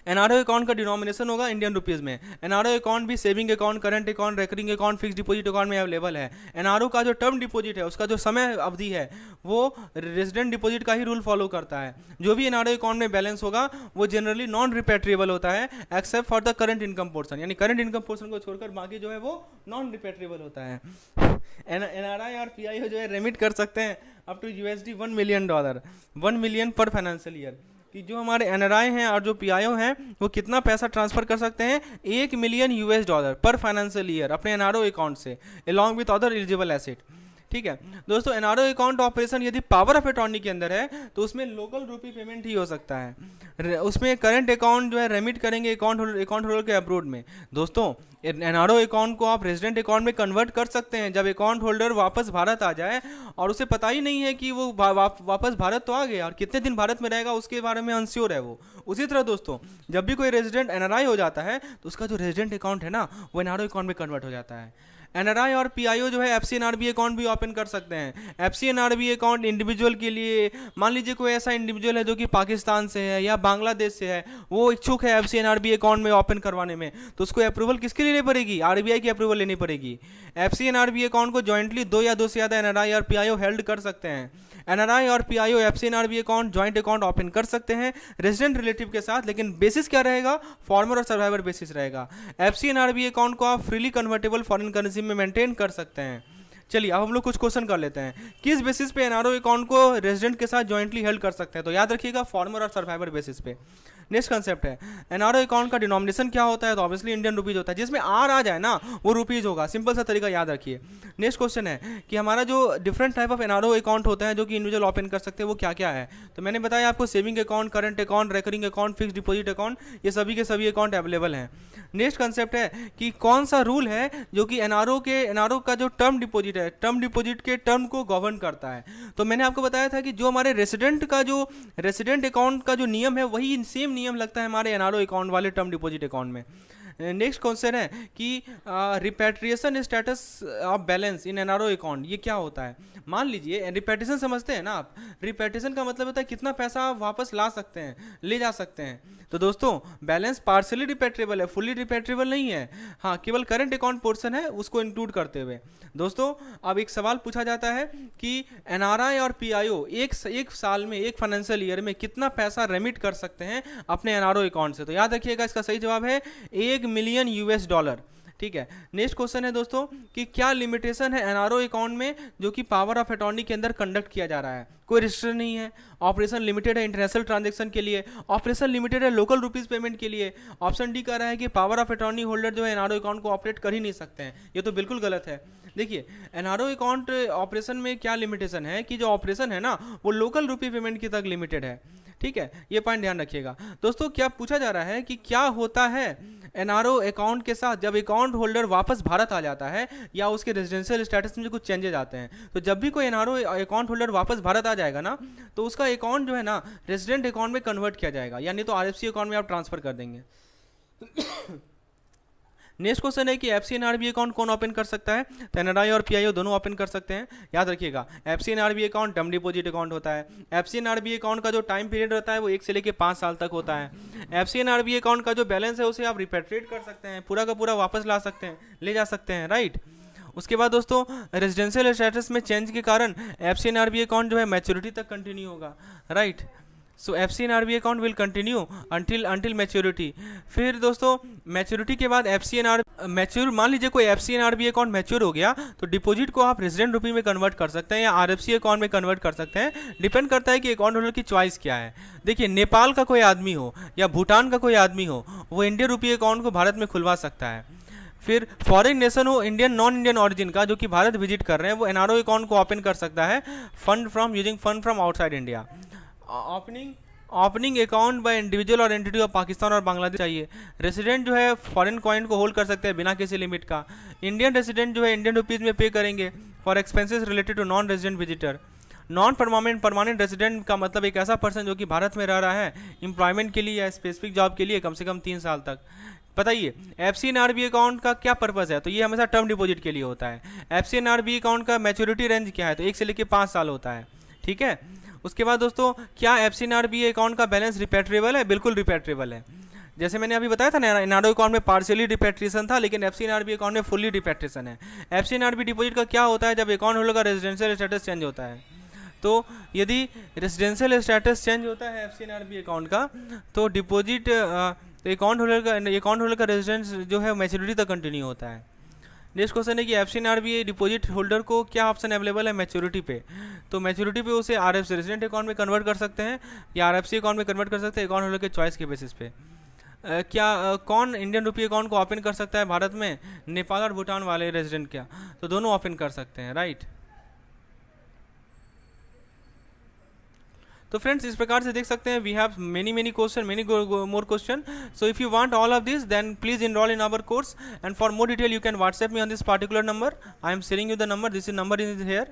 [SPEAKER 1] एनआरओ अकाउंट का डिनोमिनेशन होगा इंडियन रुपीज़ में। एनआरओ अकाउंट भी saving account, current account, recurring account, fix deposit account में अवेलेबल है। एनआरओ का जो टर्म डिपॉजिट है उसका जो समय अवधि है वो रेजिडेंट डिपॉजिट का ही रूल फॉलो करता है। जो भी एनआरओ अकाउंट में बैलेंस होगा वो जनरली नॉन रिपेट्रिएबल होता है except for the current income portion, यानी करंट इनकम पोर्सन को छोड़कर बाकी जो है वो नॉन रिपेट्रिएबल होता है। एनआरआई और पीआईओ जो है रेमिट कर सकते हैं अप टू $1 मिलियन, $1 मिलियन पर फाइनेंशियल ईयर, कि जो हमारे एनआरआई हैं और जो पीआईओ हैं वो कितना पैसा ट्रांसफर कर सकते हैं, $1 मिलियन पर फाइनेंशियल ईयर अपने एनआरओ अकाउंट से along with other eligible asset, ठीक है। दोस्तों एनआरओ अकाउंट ऑपरेशन यदि पावर ऑफ अटॉर्नी के अंदर है तो उसमें लोकल रुपी पेमेंट ही हो सकता है, उसमें करंट अकाउंट जो है रेमिट करेंगे अकाउंट होल्डर के अब्रोड में। दोस्तों एनआरओ अकाउंट को आप रेजिडेंट अकाउंट में कन्वर्ट कर सकते हैं जब अकाउंट होल्डर वापस भारत आ जाए और उसे पता ही नहीं है कि वो वापस भारत तो आ गया और कितने दिन भारत में रहेगा उसके बारे में अनश्योर है वो। उसी तरह दोस्तों जब भी कोई रेजिडेंट एनआरआई हो जाता है तो उसका जो रेजिडेंट अकाउंट है ना वो एनआरओ अकाउंट में कन्वर्ट हो जाता है। एनआरआई और पीआईओ जो है एफसीएनआरबी अकाउंट भी ओपन कर सकते हैं। एफसीएनआरबी अकाउंट इंडिविजुअल के लिए, मान लीजिए कोई ऐसा इंडिविजुअल है जो कि पाकिस्तान से है या बांग्लादेश से है, वो इच्छुक है एफसीएनआरबी अकाउंट में ओपन करवाने में, तो उसको अप्रूवल किसकी लेनी पड़ेगी, आरबीआई की अप्रूवल लेनी पड़ेगी। एफसीएनआरबी अकाउंट को जॉइंटली 2 या 2 से ज़्यादा एनआरआई और पीआईओ हेल्ड कर सकते हैं। एनआरआई और PIO FCNRB account joint account open कर सकते हैं रेजिडेंट रिलेटिव के साथ, लेकिन बेसिस क्या रहेगा, फॉर्मर और सर्वाइवर बेसिस रहेगा। एफसीएनआरबी अकाउंट को आप फ्रीली कन्वर्टेबल फॉरेन करेंसी में मेंटेन कर सकते हैं। चलिए अब हम लोग कुछ क्वेश्चन कर लेते हैं, किस बेसिस पे एनआरओ अकाउंट को रेजिडेंट के साथ जॉइंटली हेल्ड कर सकते हैं, तो याद रखिएगा फॉर्मर और सर्वाइवर बेसिस पे। नेक्स्ट कंसेप्ट है एनआरओ अकाउंट का डिनोमिनेशन क्या होता है, तो ऑब्वियसली इंडियन रुपीज होता है, जिसमें आर आ जाए ना वो रुपीज होगा, सिंपल सा तरीका याद रखिए। नेक्स्ट क्वेश्चन है कि हमारा जो different type of NRO account होता है जो कि इंडिविजुअल ओपन कर सकते हैं वो क्या क्या है, तो मैंने बताया आपको saving account, current account, recurring account, fix deposit account, ये सभी के सभी अकाउंट अवेलेबल हैं। नेक्स्ट कंसेप्ट है कि कौन सा रूल है जो कि एनआरओ का जो टर्म डिपॉजिट है, टर्म डिपॉजिट के टर्म को गवर्न करता है। तो मैंने आपको बताया था कि जो हमारे रेसिडेंट अकाउंट का जो नियम है वही सेम नियम लगता है हमारे एनआरओ अकाउंट वाले टर्म डिपॉजिट अकाउंट में। नेक्स्ट क्वेश्चन है कि repatriation status of balance in NRO account, ये क्या होता है। मान लीजिए रिपैट्रिएशन समझते हैं ना आप, रिपैट्रिएशन का मतलब होता है कितना पैसा आप वापस ला सकते हैं, ले जा सकते हैं। तो दोस्तों बैलेंस पार्शियली रिपैट्रिएबल है, फुल्ली रिपैट्रिएबल नहीं है, हाँ केवल करंट अकाउंट पोर्शन है उसको इंक्लूड करते हुए। दोस्तों अब एक सवाल पूछा जाता है कि एनआरआई और पीआईओ एक साल में, एक फाइनेंशियल ईयर में कितना पैसा रेमिट कर सकते हैं अपने एनआरओ अकाउंट से, तो याद रखिएगा इसका सही जवाब है $1 मिलियन, ठीक है। नेक्स्ट क्वेश्चन है दोस्तों कि क्या लिमिटेशन है एनआरओ अकाउंट में जो कि पावर ऑफ अटॉर्नी के अंदर कंडक्ट किया जा रहा है, कोई रिस्ट्रिक्शन नहीं है। ऑपरेशन लिमिटेड है इंटरनेशनल ट्रांजैक्शन के लिए, ऑपरेशन लिमिटेड है लोकल रुपीज पेमेंट के लिए। ऑप्शन डी कह रहा है कि पावर ऑफ अटॉर्नी होल्डर जो है एनआरओ अकाउंट को ऑपरेट कर ही नहीं सकते हैं, ये तो बिल्कुल गलत है। देखिए एनआरओ अकाउंट ऑपरेशन में क्या लिमिटेशन है कि जो ऑपरेशन है ना वो लोकल रुपी पेमेंट की तक लिमिटेड है, ठीक है, ये पॉइंट ध्यान रखिएगा। दोस्तों क्या पूछा जा रहा है कि क्या होता है एनआरओ अकाउंट के साथ जब अकाउंट होल्डर वापस भारत आ जाता है या उसके रेजिडेंशियल स्टेटस में जो कुछ चेंजेस आते हैं, तो जब भी कोई एनआरओ अकाउंट होल्डर वापस भारत आ जाएगा ना, तो उसका अकाउंट जो है ना रेजिडेंट अकाउंट में कन्वर्ट किया जाएगा, यानी तो RFC अकाउंट में आप ट्रांसफर कर देंगे। नेक्स्ट क्वेश्चन है कि एफसी एंड आरबीआई अकाउंट कौन ओपन कर सकता है? तो एनआरआई और पीआईओ दोनों ओपन कर सकते हैं। याद रखिएगा, FC and RBI account term deposit account होता है। एफसी एंड आरबीआई अकाउंट का जो टाइम पीरियड होता है वो 1 से लेकर 5 साल तक होता है। एफसी एंड आरबीआई अकाउंट का जो बैलेंस है उसे आप रिपेट्रिएट कर सकते हैं, पूरा का पूरा वापस ला सकते हैं, ले जा सकते हैं, राइट। उसके बाद दोस्तों रेजिडेंशियल स्टेटस में चेंज के कारण एफसी एंड आरबीआई अकाउंट जो है मैच्योरिटी तक कंटिन्यू होगा, right. So FC and RBI account will continue until maturity. फिर दोस्तों मैच्योरिटी के बाद एफसी एंड आर मैच्योर, मान लीजिए कोई FC and RBI account mature हो गया तो डिपॉजिट को आप रेजिडेंट रुपी में कन्वर्ट कर सकते हैं या आरएफसी अकाउंट में कन्वर्ट कर सकते हैं। डिपेंड करता है कि अकाउंट होल्डर की चॉइस क्या है। देखिए, नेपाल का कोई आदमी हो या भूटान का कोई आदमी हो, वो इंडियन रुपी अकाउंट को भारत में खुलवा सकता है। फिर फॉरेन नेशन हो, इंडियन नॉन इंडियन ऑरिजिन का, जो कि भारत विजिट कर रहे हैं, वो एनआरओ अकाउंट को ओपन कर सकता है fund from using fund from outside India. Opening account by individual और एंटिटी ऑफ पाकिस्तान और बांग्लादेश चाहिए। रेसिडेंट जो है फॉरेन कॉइन को होल्ड कर सकते हैं बिना किसी लिमिट का। इंडियन रेसिडेंट जो है इंडियन रुपीज़ में पे करेंगे for expenses related to non resident visitor. Non permanent resident का मतलब एक ऐसा पर्सन जो कि भारत में रह रहा है एम्प्लॉयमेंट के लिए या स्पेसिफिक जॉब के लिए कम से कम 3 साल तक। बताइए एफसी एंड आरबीआई अकाउंट का क्या पर्पस है? तो ये हमेशा टर्म डिपॉजिट के लिए होता है। एफसी एंड आरबीआई अकाउंट का मैच्योरिटी रेंज क्या है? तो 1 से लेकर 5 साल होता है, ठीक है। उसके बाद दोस्तों क्या एफसी एंड आरबीआई अकाउंट का बैलेंस रिपेट्रिएबल है? बिल्कुल रिपेट्रिएबल है। जैसे मैंने अभी बताया था ना, एनआरओ अकाउंट में पार्शियली रिपेट्रिएशन था, लेकिन एफसी एंड आरबीआई अकाउंट में फुल्ली रिपेट्रिएशन है। एफसी एंड आरबीआई डिपॉजिट का क्या होता है? जब अकाउंट होल्डर का रेजिडेंशियल स्टेटस चेंज होता है। तो यदि रेजिडेंशियल स्टेटस चेंज होता है एफसी एंड आरबीआई अकाउंट का, तो डिपॉजिट अकाउंट होल्डर का रेजिडेंस जो है मैच्योरिटी तक कंटिन्यू होता है। नेक्स्ट क्वेश्चन है कि FC and RBI deposit holder को क्या ऑप्शन अवेलेबल है मैच्योरिटी पे? तो मैच्योरिटी पे उसे आरएफसी रेजिडेंट अकाउंट में कन्वर्ट कर सकते हैं या आरएफसी अकाउंट में कन्वर्ट कर सकते हैं, अकाउंट होल्डर के चॉइस के बेसिस पे। कौन इंडियन रुपी अकाउंट को ओपन कर सकता है भारत में? नेपाल और भूटान वाले रेजिडेंट क्या? तो दोनों ओपन कर सकते हैं, राइट। तो फ्रेंड्स इस प्रकार से देख सकते हैं we have many question, many more question. So if you want all of this then please enroll in our course and for more detail you can WhatsApp me on this particular number. I am sharing you the number. This is number is here.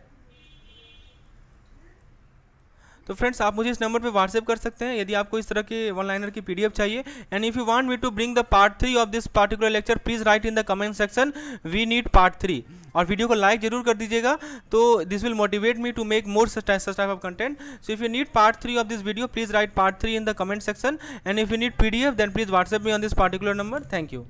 [SPEAKER 1] तो friends आप मुझे इस number पे WhatsApp कर सकते हैं यदि आपको इस तरह के वन लाइनर की पीडीएफ चाहिए। And if you want me to bring the part 3 of this particular lecture please write in the comment section we need part 3 और वीडियो को लाइक जरूर कर दीजिएगा, तो this will motivate me to make more such type of content. So if you need part 3 of this video please write part 3 in the comment section and if you need PDF then please WhatsApp me on this particular number. Thank you.